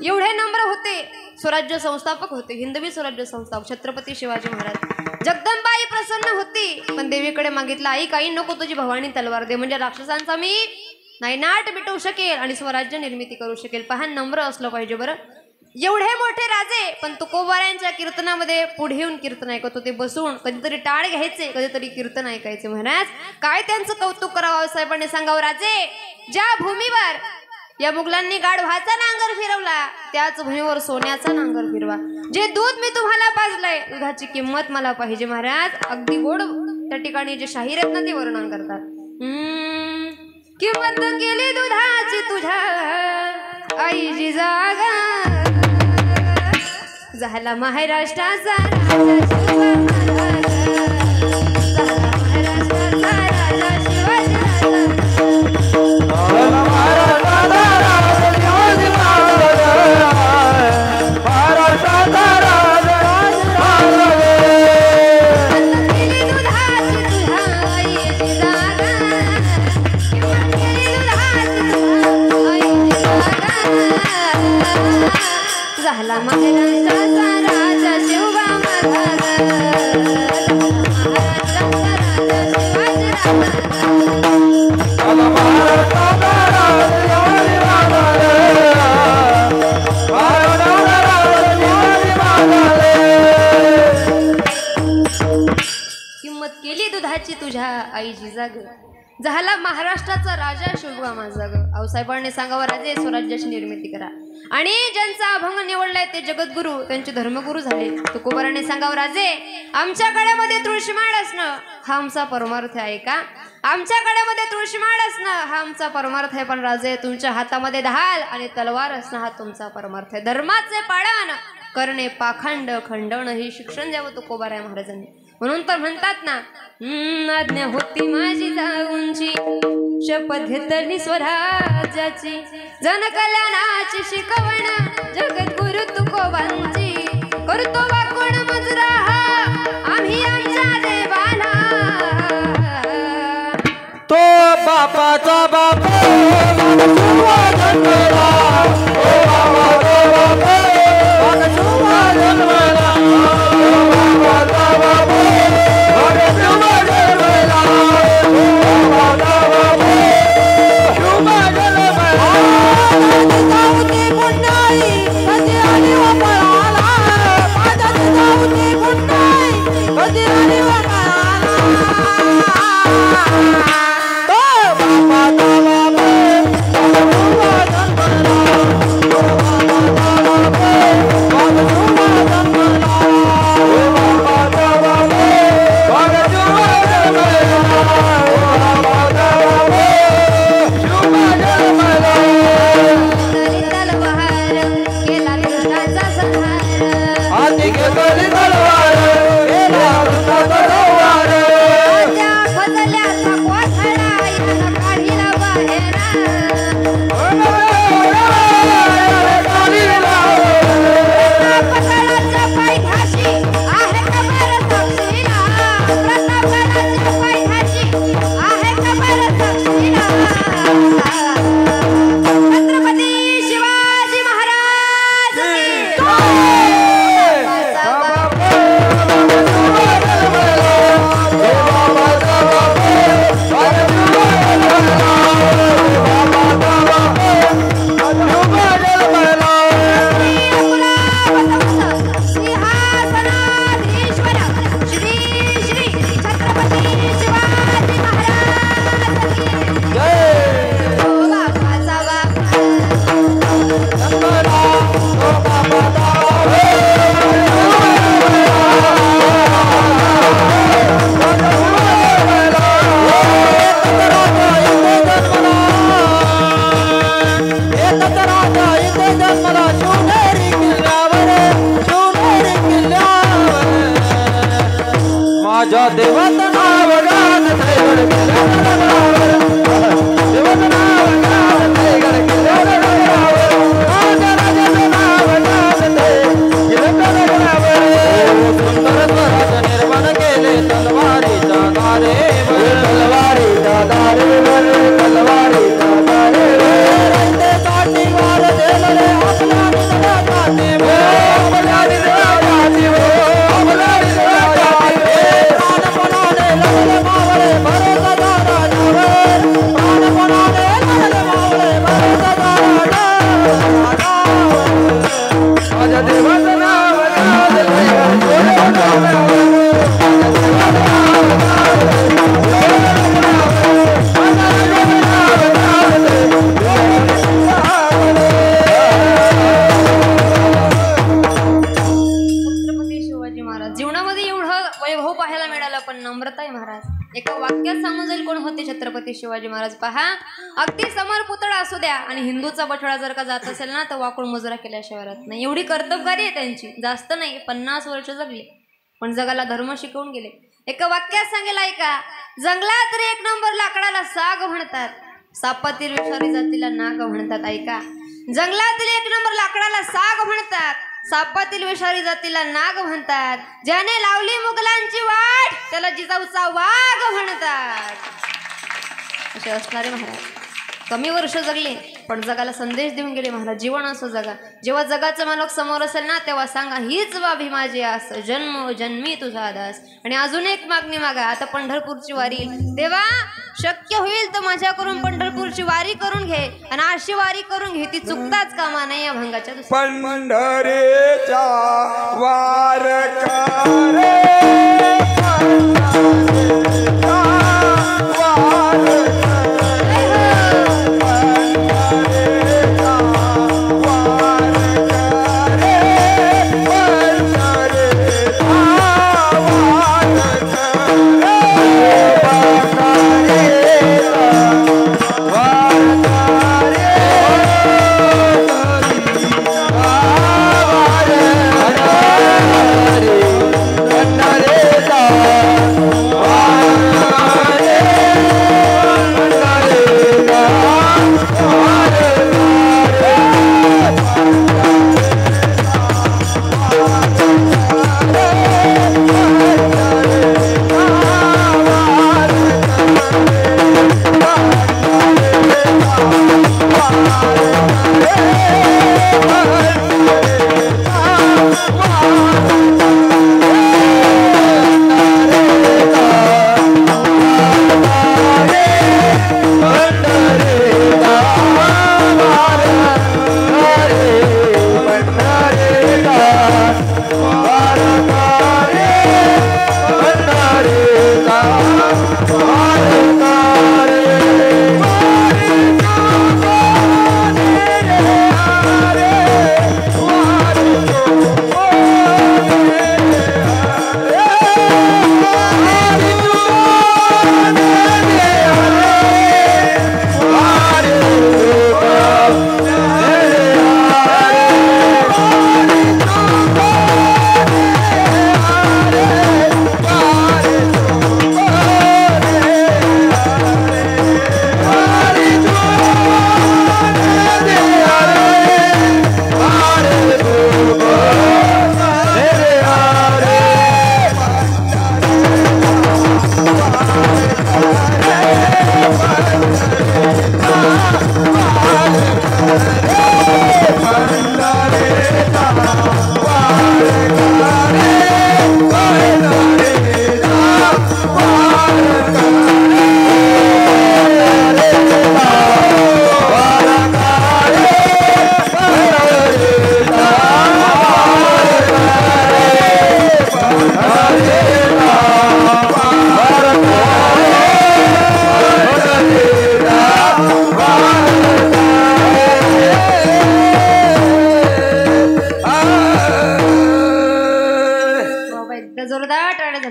एवढे नम्र होते, स्वराज्य संस्थापक होते, हिंदवी स्वराज्य संस्थापक छत्रपती शिवाजी महाराज. जगदंबाई प्रसन्न होती पण देवीकडे मागितलं, आई काही नको, तुझी भवानी तलवार दे, म्हणजे राक्षसांचा मी नायनाट मिटवू शकेल आणि स्वराज्य निर्मिती करू शकेल. पहा नम्र असलं पाहिजे. बरं एवढे मोठे राजे पण तुकोबारायांच्या कीर्तनामध्ये पुढे येऊन कीर्तन ऐकत होते बसून. कधीतरी टाळ घ्यायचे, कधीतरी कीर्तन ऐकायचे. महाराज काय त्यांचं कौतुक करावं साहेबांनी सांगावं. राजे ज्या भूमीवर या मुघलांनी गाढवाचा नांगर फिरवला त्याच भूमीवर सोन्याचा नांगर फिरवा. जे दूध मी तुम्हाला पाजलंय दुधाची किंमत मला पाहिजे. महाराज अगदी गोड त्या ठिकाणी जे शाहीर आहेत ना ते वर्णन करतात. किंमत केली दुधाची तुझ्या आईची जागा, झाला महाराष्ट्राचा राजा झाला महाराष्ट्राचा राजा शिवबा किंमत केली दुधाची तुझ्या आईची जाग, झाला महाराष्ट्राचा राजा शिवबा माझा ग. आऊसाहेबांनी सांगावं राजे स्वराज्याची निर्मिती करा. आणि ज्यांचा अभंग निवडलाय ते जगद्गुरु त्यांचे धर्मगुरु झाले. तुकोबाराने सांगावं राजे आमच्या गळ्यामध्ये तुळशीमाळ असणं हा आमचा परमार्थ आहे का? आमच्या गळ्यामध्ये तुळशीमाळ असणं हा आमचा परमार्थ आहे. पण राजे तुमच्या हातामध्ये ढाल आणि तलवार असणं हा तुमचा परमार्थ आहे. धर्माचे पाळन करणे पाखंड खंडवण हे शिक्षण द्यावं तुकोबाराय महाराजांनी. म्हणून तर म्हणतात ना आज्ञा होती माझी जाऊनची शपथ घेतली स्वराज्याची, जन कल्याणाची शिकवण जगद्गुरु तुकोबांची. करतो वाकोण मजरा आम्ही आमच्या देवाला, तो बापाचा बाप माझ्या देवाचं नाव गात थैगड किल्ल्यावर, देवाचं नाव गात थैगड किल्ल्यावर, माझ्या राजाचं नाव गात जीवनामध्ये एवढं वैभव पाहायला मिळालं, पण नम्रता आहे महाराज. एका वाक्यात सांगून जाईल कोण होते छत्रपती शिवाजी महाराज. पहा, अगदी समोर पुतळा असू द्या आणि हिंदूचा बछडा जर का जात असेल ना तर वाकून मुजरा केल्याशिवाय राहत नाही. एवढी कर्तबगारी आहे त्यांची. जास्त नाही, 50 वर्ष जगले पण जगाला धर्म शिकवून गेले. एका वाक्यात सांगेल ऐका, जंगलात तर 1 नंबर लाकडाला साग म्हणतात, सापातील विषारी जातीला नाग म्हणतात. ऐका, जंगलातील 1 नंबर लाकडाला साग म्हणतात, सापातील विषारी जातीला नाग म्हणतात. ज्याने लावली मुघलांची वाट त्याला जिजाऊचा वाघ म्हणतात. असे असणारे महाराज कमी वर्ष जगले पण जगाला संदेश देऊन गेले. महाराज जीवन असं जगा. जेव्हा जगाचा मालक समोर असेल ना तेव्हा सांगा, हीच बाबी माझी आस, जन्म जन्मी तुझा दास. आणि अजून एक मागणी मागा, आता पंढरपूरची वारी तेव्हा शक्य होईल तर माझ्याकडून पंढरपूरची वारी करून घे. आणि अशी वारी करून घे ती चुकताच कामा नाही या भंगाच्या. पंढरीच्या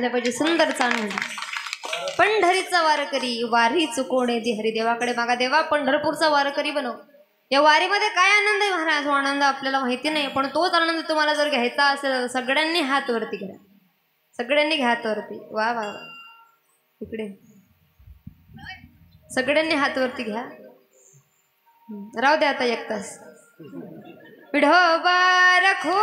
वारकरी सुंदर चांगली पंढरीचा वारकरी वारी चुकवणे ती हरिदेवाकडे मागा. देवा पंढरपूरचा वारकरी बनव. या वारीमध्ये काय आनंद आहे महाराज, तो आनंद आपल्याला माहिती नाही, पण तोच आनंद तुम्हाला जर घ्यायचा असेल तर सगळ्यांनी हात वरती घ्या. सगळ्यांनी घ्या हात वरती. वा वा इकडे सगळ्यांनी हात वरती घ्या. राहू द्या आता 1 तास. विढोबा रखो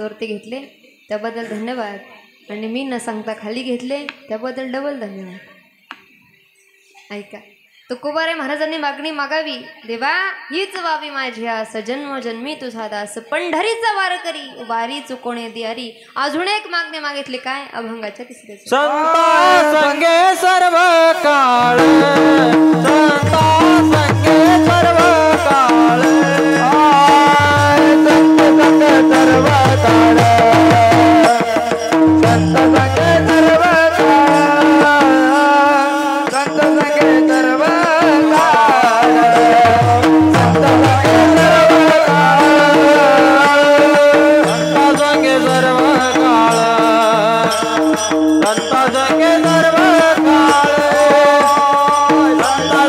वरती घेतले त्याबद्दल धन्यवाद, आणि मी न सांगता खाली घेतले त्याबद्दल डबल धन्यवाद. ऐका, तुकोबाराय महाराजांनी मागणी मागावी, देवा हीच व्हावी माझी आस, जन्मोजन्मी तुझा दास, पंढरीचा वार करी वारी चुकोणे दियारी. अजून एक मागणी मागितली, काय? अभंगाच्या तिसऱ्या संता संगे सर्व काळ, संता संगे सर्व काळ, संत संग सर्व काळ, संत संगे सर्व काळ, संत संगे सर्व काळ, संत संगे सर्व काळ, संत संगे सर्व काळ, संत संगे सर्व काळ, संत संगे सर्व काळ, ओ संत संगे सर्व काळ, ओ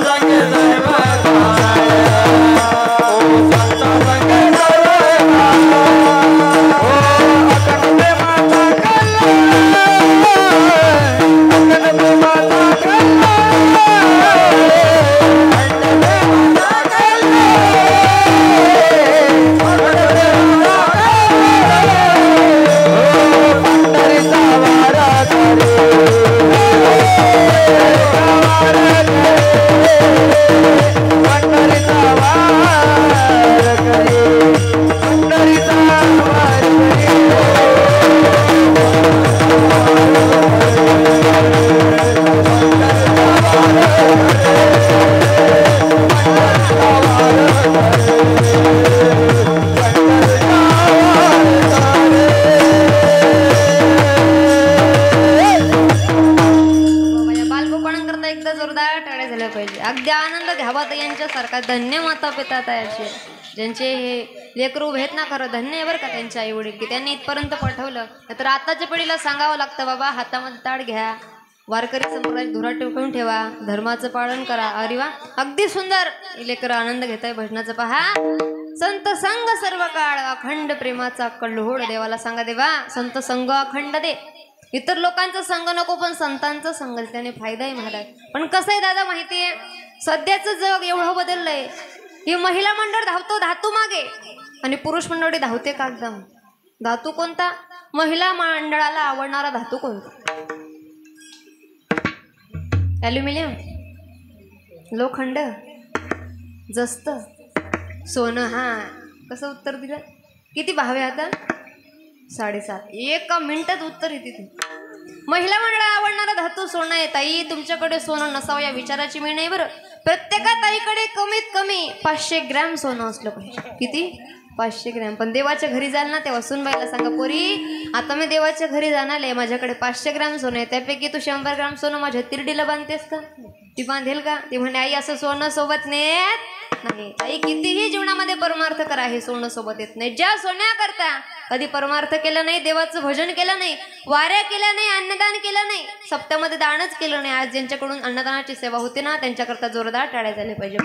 अखंड माता कल्ला, अखंड माता कल्ला, अखंड माता कल्ला, अखंड माता पंढरीचा वारा करे, पंढरीचा वार करे, पंढरीचा वार करे. बालगोपाळांकरता एकदा जोरदार टाळ्या झाल्या पाहिजे. अगदी आनंद घ्यावा तर यांच्यासारखा धन्य माता पिता तयाचे, ज्यांचे हे लेकरू उभे आहेत ना, खरं धन्य आहे बरं का त्यांच्या आई वडील की त्यांनी इथपर्यंत पाठवलं. तर आताच्या पिढीला सांगावं लागतं, बाबा हातामध्ये ताट घ्या, वारकरी संप्रदाय धुरा टिकवून ठेवा, धर्माचं पालन करा. अरे वा, अगदी सुंदर लेकरं आनंद घेत आहे भजनाचं. पहा, संत संग सर्व काळ, अखंड प्रेमाचा कल्होळ देवाला सांगा, देवा संत संग अखंड दे. इतर लोकांचा संग नको, पण संतांचा संग त्याने फायदा आहे महाराज. पण कसं आहे दादा माहितीये, सध्याचं जग एवढं बदललंय की महिला मंडळ धावतो धातू मागे आणि पुरुष मंडळी धावते कागदम. धातू कोणता? महिला मंडळाला आवडणारा धातू कोणता? ॲल्युमिनियम, लोखंड, जस्त, सोनं. हा, कसं उत्तर दिलं? किती भाव आहे आता? 7.5. एका मिनिटात उत्तर येते ते. महिला मंडळाला आवडणारा धातू सोनं आहे. ताई तुमच्याकडे सोनं नसावं या विचाराची मी नाही बरं. प्रत्येका ताईकडे कमीत कमी 500 ग्रॅम सोनं असलं पाहिजे. किती? 500 ग्रॅम. पण देवाच्या घरी जाल ना तेव्हा सुनबाईला सांगा, पोरी आता मी देवाच्या घरी जाणार आहे, माझ्याकडे 500 ग्रॅम सोनं आहे, त्यापैकी तू 100 ग्रॅम सोनं माझ्या तिरडीला बांधतेस का? ती बांधेल का? ती म्हणे, आई असं सोनं सोबत नेत नाही. आई कितीही जीवनामध्ये परमार्थ करा, हे सोनं सोबत येत नाही. ज्या सोन्याकरता कधी परमार्थ केला नाही, देवाचं भजन केलं नाही, वाऱ्या केल्या नाही, अन्नदान केलं नाही, सप्त्यामध्ये दानच केलं नाही, आज ज्यांच्याकडून अन्नदानाची सेवा होते ना त्यांच्याकरता जोरदार टाळ्या झाल्या पाहिजे.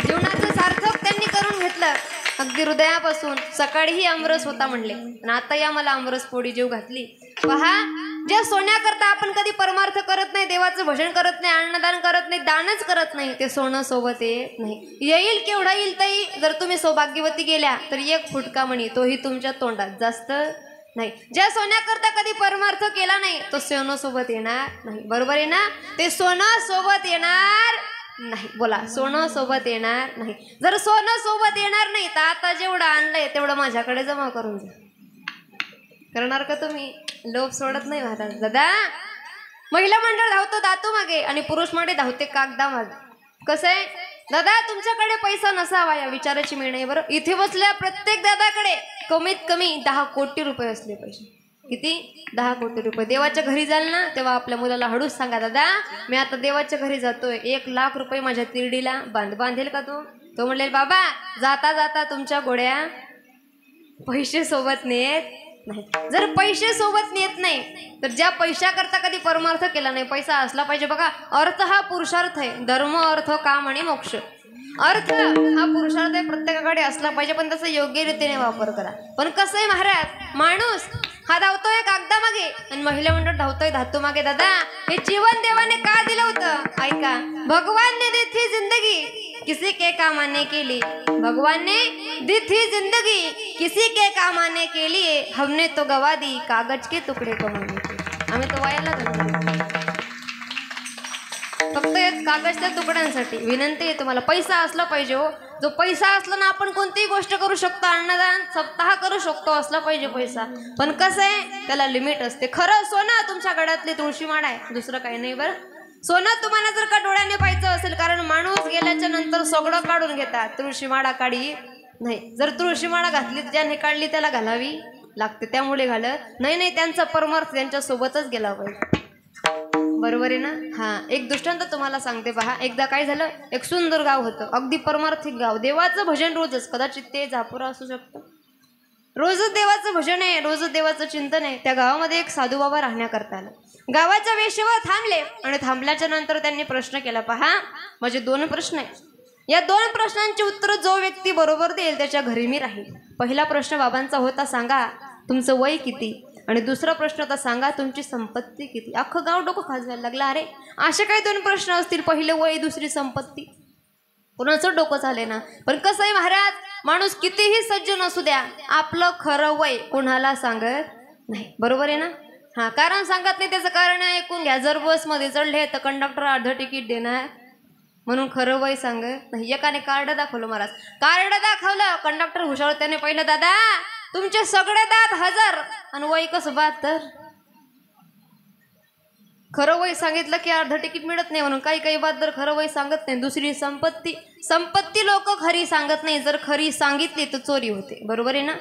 जीवनाचं सार्थक त्यांनी करून घेतलं अगदी हृदयापासून. सकाळीही आमरस होता म्हणले आणि आता या मला आमरस पोळी जीव घातली. पहा, ज्या सोन्याकरता आपण कधी परमार्थ करत नाही, देवाचं भजन करत नाही, अन्नदान करत नाही, दानच करत नाही, ते सोनं सोबत येत नाही. येईल केवढा येईल ताई, जर तुम्ही सौभाग्यवती गेल्या तर 1 फुटका म्हणी, तोही तुमच्या तोंडात, जास्त नाही. ज्या सोन्याकरता कधी परमार्थ केला नाही तो सोनं सोबत येणार नाही. बरोबर आहे ना? ते सोनं सोबत येणार नाही. बोला, सोनं सोबत येणार नाही. जर सोनं सोबत येणार नाही तर आता जेवढं आणलंय तेवढं माझ्याकडे जमा करून जा. करणार का तुम्ही? लोभ सोडत नाही महाराज. दादा, महिला मंडळ धावतो धातू मागे आणि पुरुष मंडळ धावते कागदा मागे. कसं आहे दादा, तुमच्याकडे पैसा नसावा या विचाराची मी नाही बरं. इथे बसल्या प्रत्येक दादाकडे कमीत कमी 10 कोटी रुपये असले पाहिजे. किती? 10 कोटी रुपये. देवाच्या घरी जाल ना तेव्हा आपल्या मुलाला हळूच सांगा, दादा मी आता देवाच्या घरी जातोय, 1 लाख रुपये माझ्या तिरडीला बांधेल का तू? तो म्हणले, बाबा जाता जाता तुमच्या गोड्या पैसे सोबत नेत नाही. जर पैसे सोबत नेत नाही तर ज्या पैशाकरता कधी परमार्थ केला नाही, पैसा असला पाहिजे. बघा, अर्थ हा पुरुषार्थ आहे. धर्म, अर्थ, काम आणि मोक्ष. अर्थ हा पुरुषार्थ आहे, प्रत्येकाकडे असला पाहिजे, पण त्याचा योग्य रीतीने वापर करा. पण कसं आहे महाराज, माणूस हा धावतोय कागदा मागे आणि महिला मंडळ धावतोय धातू मागे. दादा, हे जीवन देवाने का दिलं होतं? ऐका, भगवान ने दी थी जिंदगी किसी के काम आने के लिए, भगवान ने दी थी जिंदगी किसी के काम आने के लिए, हमने तो गवा दी कागज के तुकडे कमाने के लिए. आम्ही तो वायाला घालवलं फक्त कागजच्या तुकड्यांसाठी. विनंती आहे तुम्हाला, पैसा असला पाहिजे हो. जो पैसा असला ना आपण कोणतीही गोष्ट करू शकतो, अन्नदान सप्ताह करू शकतो, असला पाहिजे पैसा. पण कसं आहे त्याला लिमिट असते. खरं सोनं तुमच्या गळ्यातली तुळशी माळ आहे, दुसरं काही नाही बरं. सोनं तुम्हाला जर का डोळ्याने पाहायचं असेल, कारण माणूस गेल्याच्या नंतर सगळं काढून घेतात, तुळशी माळा काढी नाही. जर तुळशी माळा घातली ज्याने काढली त्याला घालावी लागते, त्यामुळे घालत नाही. त्यांचा परमार्थ त्यांच्या सोबतच गेला पाहिजे, बरोबर आहे ना. हा, एक दृष्टांत तुम्हाला सांगते पहा. एकदा काय झालं, एक सुंदर गाव होतं, अगदी परमार्थिक गाव. देवाचं भजन रोजच, कदाचित ते झापुरा असू शकतं. रोजच देवाचं भजन आहे, रोजच देवाचं चिंतन आहे. त्या गावामध्ये एक साधू बाबा राहण्याकरता आला. गावाच्या वेशीवर थांबले आणि थांबल्याच्या नंतर त्यांनी प्रश्न केला. पहा, माझे 2 प्रश्न आहेत. या 2 प्रश्नांची उत्तर जो व्यक्ती बरोबर देईल त्याच्या घरी मी राहील. पहिला प्रश्न बाबांचा होता, सांगा तुमचं वय किती. आणि दुसरा प्रश्न होता, सांगा तुमची संपत्ती किती. अख्खं गाव डोकं खाजवायला लागला. अरे असे काही 2 प्रश्न असतील, पहिले वय दुसरी संपत्ती, कोणाचं डोकं चाले ना. पण कसं आहे महाराज, माणूस कितीही सज्जन असू द्या, आपलं खरं वय कोणाला सांगत नाही, बरोबर आहे ना. हा, कारण सांगत नाही त्याचं कारण ऐकून घ्या. जर बसमध्ये चढले तर कंडक्टर अर्ध तिकीट देणार, म्हणून खरं वय सांगत नाही. एकाने कार्ड दाखवलं महाराज, कार्ड दाखवलं, कंडक्टर हुशार, त्याने पहिलं, दादा तुमचे सगळे दात 1000 आणि वय कसं 72. खरं वय सांगितलं की अर्ध तिकीट मिळत नाही, म्हणून काही बहादर खरं वय सांगत नाही. दुसरी संपत्ती लोक खरी सांगत नाही, जर खरी सांगितली तर चोरी होते, बरोबर आहे ना.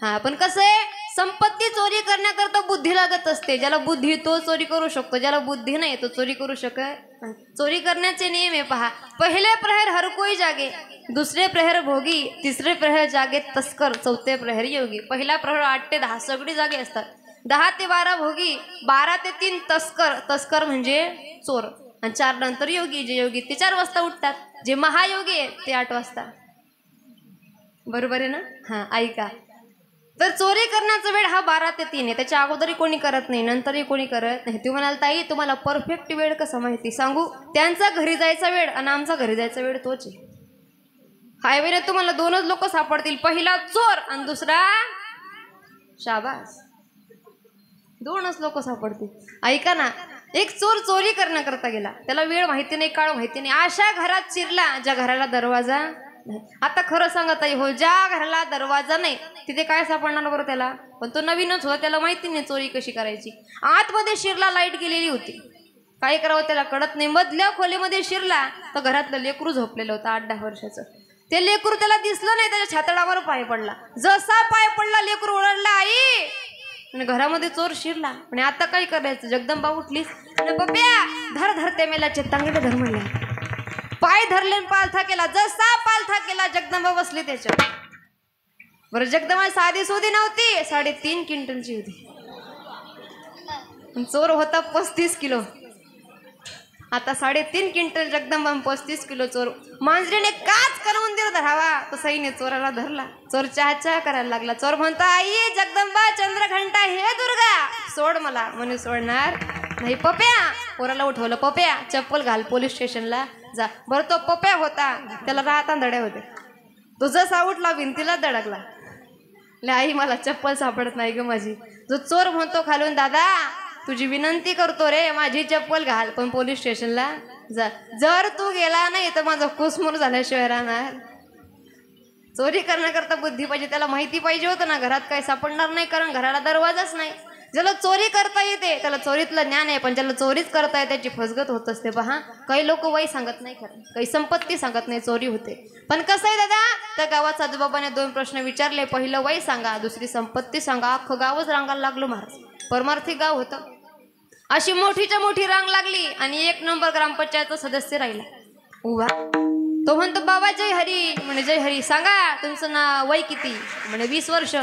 हा, पण कसं आहे, संपत्ती चोरी करण्याकरता बुद्धी लागत असते. ज्याला बुद्धी तो चोरी करू शकतो, ज्याला बुद्धी नाही तो चोरी करू शकत. चोरी करण्याचे नियम आहे पहा. पहिले प्रहर हर कोई जागे, दुसरे प्रहर भोगी, तिसरे प्रहर जागे तस्कर, चौथे प्रहर योगी. पहिला प्रहर 8 ते 10 सगळी जागे असतात, 10 ते 12 भोगी, 12 ते 3 तस्कर म्हणजे चोर, आणि 4 नंतर योगी. जे योगी ते 4 वाजता उठतात, जे महायोगी आहे ते 8 वाजता, बरोबर आहे ना. हा, ऐका, तर चोरी करण्याचा वेळ हा 12 ते 3 आहे. त्याच्या अगोदरही कोणी करत नाही, नंतरही कोणी करत नाही. ती म्हणाल, ताई तुम्हाला परफेक्ट वेळ कसा माहिती सांगू. त्यांचा घरी जायचा वेळ आणि आमचा घरी जायचा वेळ तोच आहे. हायवेने तुम्हाला 2च लोक सापडतील, पहिला चोर आणि दुसरा शाबास, 2च लोक सापडतील. ऐका ना, एक चोर चोरी करण्याकरता गेला, त्याला वेळ माहिती नाही, काळ माहिती नाही, अशा घरात शिरला ज्या घराला दरवाजा नाही. आता खरं सांगत आहे हो, ज्या घराला दरवाजा नाही तिथे काय सापडणार बरं त्याला. पण तो नवीनच होता, त्याला माहिती नाही चोरी कशी करायची. आतमध्ये शिरला, लाईट गेलेली होती, काय करावं त्याला कळत नाही. मधल्या खोलीमध्ये शिरला तर घरातलं लेकरू झोपलेलं होतं 8-10 वर्षाचं. ते लेकरू त्याला दिसलं नाही, त्याच्या छातडावर पाय पडला. जसा पाय पडला लेकरू ओरडला, आई. आणि घरामध्ये चोर शिरला. आणि आता काय करायचं, जगदंबा उठलीस आणि पप्या धर त्या मेलाचे तांगडे धर म्हणले. पाय धरले, पालथा केला. जसा पालथा केला जगदंबा बसली त्याच्यावर. बरं, जगदंबा साधी सोधी नव्हती, 3.5 क्विंटलची होती. चोर होता 35 किलो. आता 3.5 क्विंटल जगदंबा, 35 किलो चोर. मांजरीने काच करून दिला धरावा, तो सईने चोराला धरला. चोर चहा करायला लागला. चोर म्हणतो, आई जगदंबा चंद्रघंटा हे दुर्गा सोड मला. म्हणे सोडणार नाही. पप्या, पोराला उठवलं, पप्या चप्पल घाल, पोलीस स्टेशनला जा. बरं, तो पप्या होता, त्याला राहता दड्या होते. तो जसा उठला भिंतीला धडकला. आई मला चप्पल सापडत नाही ग माझी. जो चोर म्हणतो खालून, दादा तुझी विनंती करतो रे, माझी चप्पल घाल, पण पोलीस स्टेशनला जा. जर तू गेला नाही तर माझा कुसमूर झाल्याशिवाय राहणार. चोरी करण्याकरता बुद्धी पाहिजे, त्याला माहिती पाहिजे होतं ना घरात काही सापडणार नाही, कारण घराला दरवाजाच नाही. ज्याला चोरी करता येते त्याला चोरीतलं ज्ञान आहे, पण ज्याला चोरीच करता येते त्याची फसगत होत असते. पहा, काही लोक वय सांगत नाही, खरं काही संपत्ती सांगत नाही, चोरी होते. पण कसं आहे दादा, त्या गावात साधूबाबाने 2 प्रश्न विचारले. पहिलं वय सांगा, दुसरी संपत्ती सांगा. अख्खं गावच रांगायला लागलो महाराज. परमार्थिक गाव होतं. अशी मोठीच्या मोठी रांग लागली आणि 1 नंबर ग्रामपंचायतचा सदस्य राहिला उभा. तो म्हणतो, बाबा जय हरी. म्हणे जय हरी. सांगा तुमचं वय किती. म्हणे 20 वर्ष.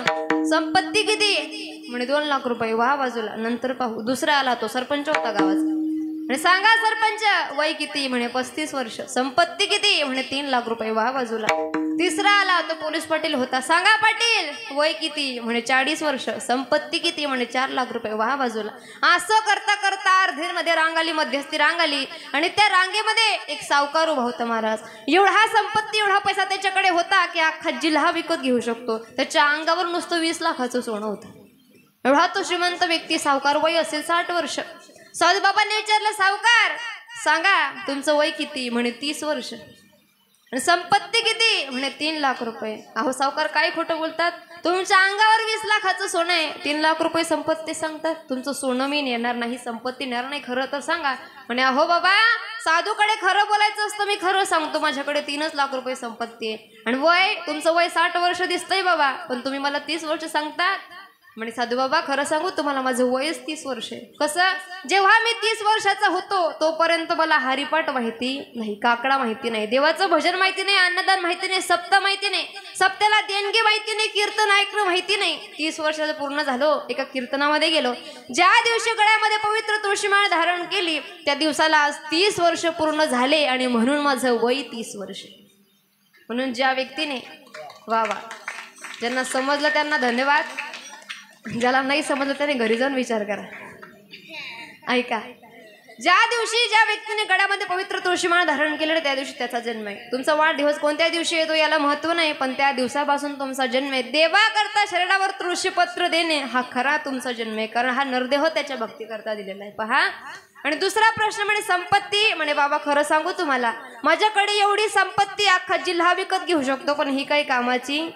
संपत्ती किती. म्हणे 2 लाख रुपये. 10 बाजूला, नंतर पाहू. दुसरा आला, तो सरपंच होता गावाचा. आणि सांगा सरपंच वय किती? म्हणे 35 वर्ष. संपत्ती किती? म्हणे 3 लाख रुपये. वा बाजूला. तिसरा आला तो पोलीस पाटील होता. सांगा पाटील वय किती? म्हणे 40 वर्ष. संपत्ती किती? म्हणे 4 लाख रुपये. वा बाजूला. असं करता करता अर्धेमध्ये रांग आली, मध्यस्थी रांग आली आणि त्या रांगेमध्ये एक सावकार उभा होता महाराज. एवढा संपत्ती एवढा पैसा त्याच्याकडे होता की अख्खा जिल्हा विकत घेऊ शकतो. त्याच्या अंगावर नुसतं 20 लाखाचं सोनं होतं. एवढा तो श्रीमंत व्यक्ती. सावकार वय असेल 60 वर्ष. साधूबाबांनी विचारलं सावकार सांगा तुमचं वय किती? म्हणे 30 वर्ष. आणि संपत्ती किती? म्हणे 3 लाख रुपये. अहो सावकार काय खोटं बोलतात? तुमच्या अंगावर 20 लाखाचं सोनं आहे, 3 लाख रुपये संपत्ती सांगतात. तुमचं सोनं मी नेणार नाही, संपत्ती नेणार नाही, खरं तर सांगा. म्हणे अहो बाबा साधूकडे खरं बोलायचं असतं, मी खरं सांगतो माझ्याकडे 3 लाख रुपये संपत्ती आहे. आणि वय तुमचं वय 60 वर्ष दिसतंय बाबा, पण तुम्ही मला 30 वर्ष सांगतात. म्हणे साधू बाबा खरं सांगू तुम्हाला माझं वयच 30 वर्ष आहे. कसं? जेव्हा मी 30 वर्षाचा होतो तोपर्यंत मला हरिपाठ माहिती नाही, काकडा माहिती नाही, देवाचं भजन माहिती नाही, अन्नदान माहिती नाही, सप्ताह माहिती नाही, सप्त्याला देणगी माहिती नाही, कीर्तन ऐकणं माहिती नाही. 30 वर्षाचं पूर्ण झालो, एका कीर्तनामध्ये गेलो. ज्या दिवशी गळ्यामध्ये पवित्र तुळशीमाळ धारण केली त्या दिवसाला आज 30 वर्ष पूर्ण झाले आणि म्हणून माझं वय 30 वर्ष. म्हणून ज्या व्यक्तीने वा वा, ज्यांना समजलं त्यांना धन्यवाद, ज्याला नाही समजलं त्याने घरी जाऊन विचार करा. ऐका, ज्या दिवशी ज्या व्यक्तीने गळ्यामध्ये पवित्र तुळशीमाळ धारण केलेलं त्या दिवशी त्याचा जन्म आहे. तुमचा वाढदिवस कोणत्या दिवशी येतो याला महत्व नाही, पण त्या दिवसापासून तुमचा जन्म आहे. देवा करता शरीरावर तुळशीपत्र देणे हा खरा तुमचा जन्म आहे, कारण हा नरदेह त्याच्या भक्ती करता दिलेला आहे. पहा. आणि दुसरा प्रश्न म्हणे संपत्ती. म्हणे बाबा खरं सांगू तुम्हाला माझ्याकडे एवढी संपत्ती अख्खा जिल्हा विकत घेऊ शकतो, पण ही काही कामाची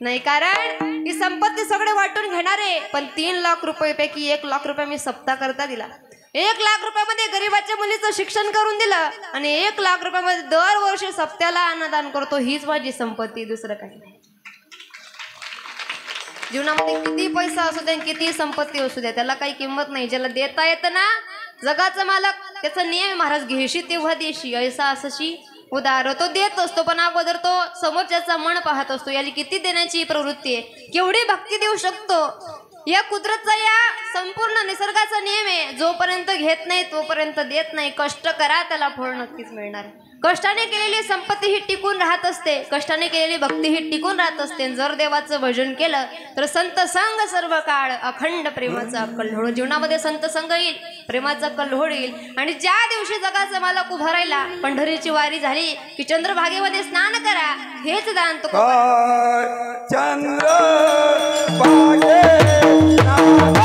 नाही, कारण ही संपत्ती सगळे वाटून घेणारे. पण 3 लाख रुपये पैकी 1 लाख रुपये मी सप्ताह करता दिला. 1 लाख रुपयामध्ये गरीबाच्या मुलीचं शिक्षण करून दिलं आणि 1 लाख रुपयामध्ये दरवर्षी सप्त्याला अन्नदान करतो. हीच माझी संपत्ती, दुसरं काही नाही. जीवनामध्ये किती पैसा असू द्या, किती संपत्ती असू द्या, त्याला काही किंमत नाही. ज्याला देता येतं ना, जगाचा मालक त्याचा नियम महाराज, घेशी तेव्हा देशी, ऐसा असशी उदार. तो देत असतो पण अगोदर तो समोरच्याचा मन पाहत असतो, याला किती देण्याची प्रवृत्ती आहे, केवढी भक्ती देऊ शकतो. या कुदरतचा या संपूर्ण निसर्गाचा नियम आहे, जोपर्यंत घेत नाही तोपर्यंत देत नाही. कष्ट करा त्याला फळ नक्कीच मिळणार. कष्टाने केलेली संपत्ती ही टिकून राहत असते, कष्टाने केलेली भक्ती ही टिकून राहत असते. जर देवाचं भजन केलं तर संत संग सर्व काळ अखंड प्रेमाचा कल्होळ. जीवनामध्ये संत संग येईल, प्रेमाचा कल्होळ येईल. आणि ज्या दिवशी जगाचा मालक उभा राहिला, पंढरीची वारी झाली की चंद्रभागेमध्ये स्नान करा, हेच दान तो चंद्र भागे चंद्र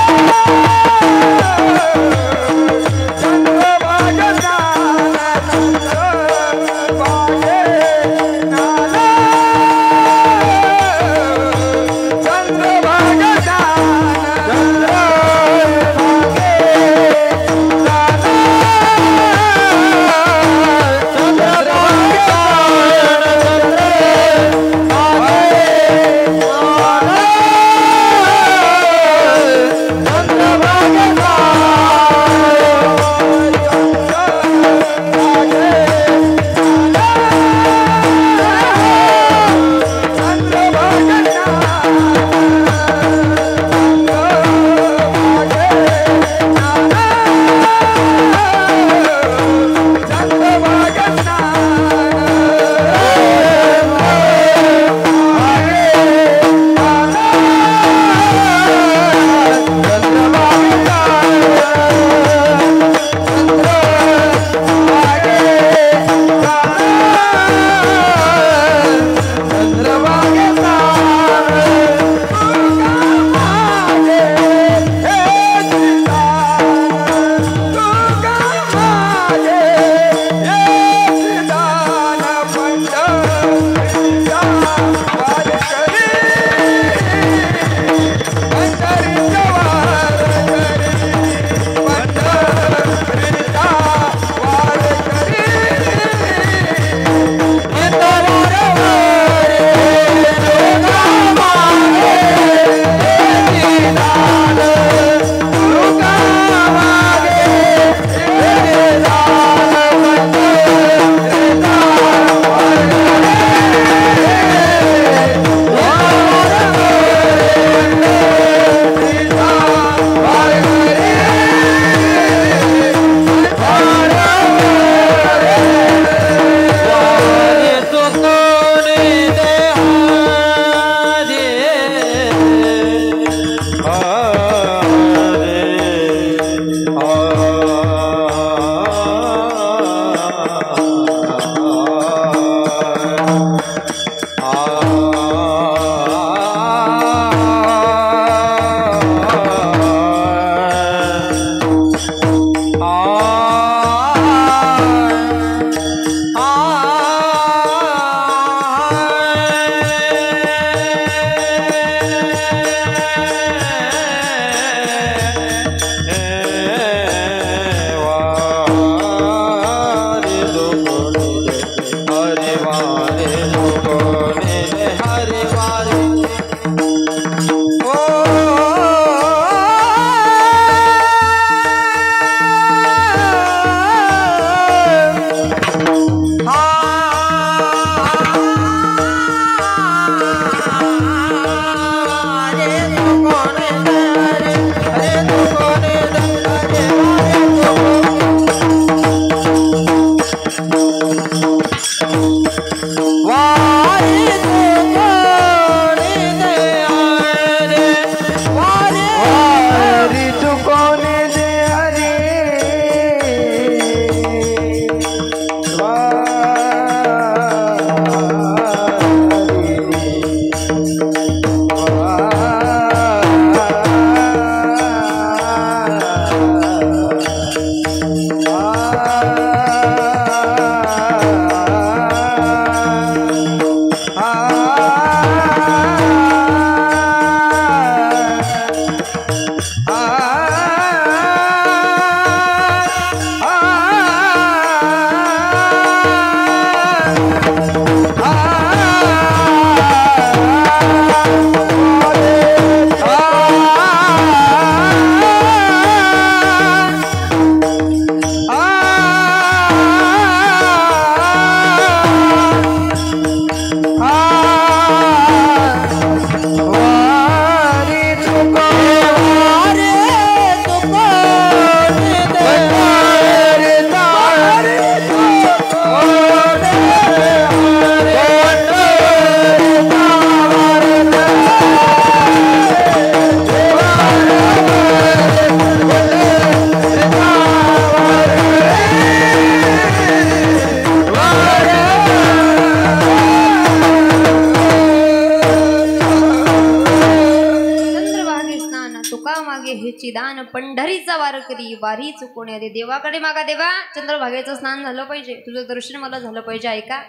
दान पंढरीचा वार करी वारी चुकवणे दे. देवाकडे मागा देवा, चंद्रभागेचं स्नान झालं पाहिजे, तुझं दर्शन मला झालं पाहिजे. ऐका,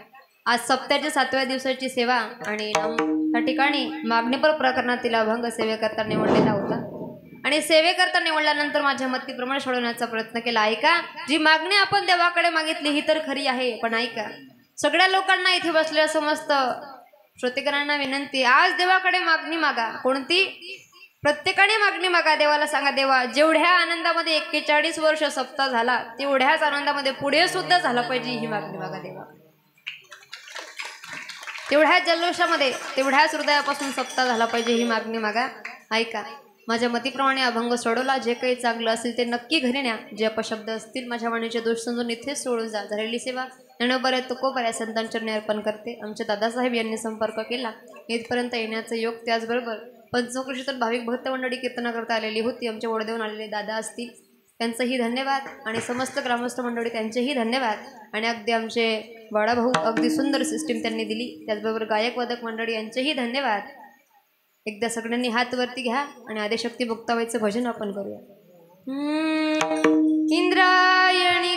आज सप्त्याच्या 7व्या दिवसाची सेवा आणि त्या ठिकाणी मागणीपर प्रकरणात तिला अभंग सेवेकरता निवडलेला होता आणि सेवेकरता निवडल्यानंतर माझ्या मतीप्रमाणे सोडवण्याचा प्रयत्न केला. ऐका, जी मागणी आपण देवाकडे मागितली ही तर खरी आहे, पण ऐका, सगळ्या लोकांना इथे बसलेल्या समस्त श्रोतेकरांना विनंती, आज देवाकडे मागणी मागा. कोणती? प्रत्येकाने मागणी मागा. देवाला सांगा, देवा जेवढ्या आनंदामध्ये 41 वर्ष सप्ताह झाला तेवढ्याच आनंदामध्ये पुढे सुद्धा झाला पाहिजे, ही मागणी मागा देवा. तेवढ्याच जल्लोषामध्ये तेवढ्याच हृदयापासून सप्ताह झाला पाहिजे, ही मागणी मागा. ऐका, माझ्या मतीप्रमाणे अभंग सोडवला. जे काही चांगलं असेल ते नक्की घरी न्या. जे अपशब्द असतील माझ्या वाणीचे दोष समजून इथेच सोडून जा. झालेली सेवा ज्ञानोबा तुकोबा या संतांचरणी अर्पण करते. आमचे दादासाहेब यांनी संपर्क केला, इथपर्यंत येण्याचं योग. त्याचबरोबर पंचक्रोशीतून भाविक भक्त मंडळी कीर्तना करता आलेली होती. आमचे ओढदेऊन आलेले दादा असतील त्यांचंही धन्यवाद आणि समस्त ग्रामस्थ मंडळी त्यांचेही धन्यवाद. आणि अगदी आमचे वाडाभाऊ अगदी सुंदर सिस्टीम त्यांनी दिली. त्याचबरोबर गायक वादक मंडळी यांचेही धन्यवाद. एकदा सगळ्यांनी हात वरती घ्या आणि आदिशक्ती मुक्ताबाईचं भजन आपण करूया. इंद्रायणी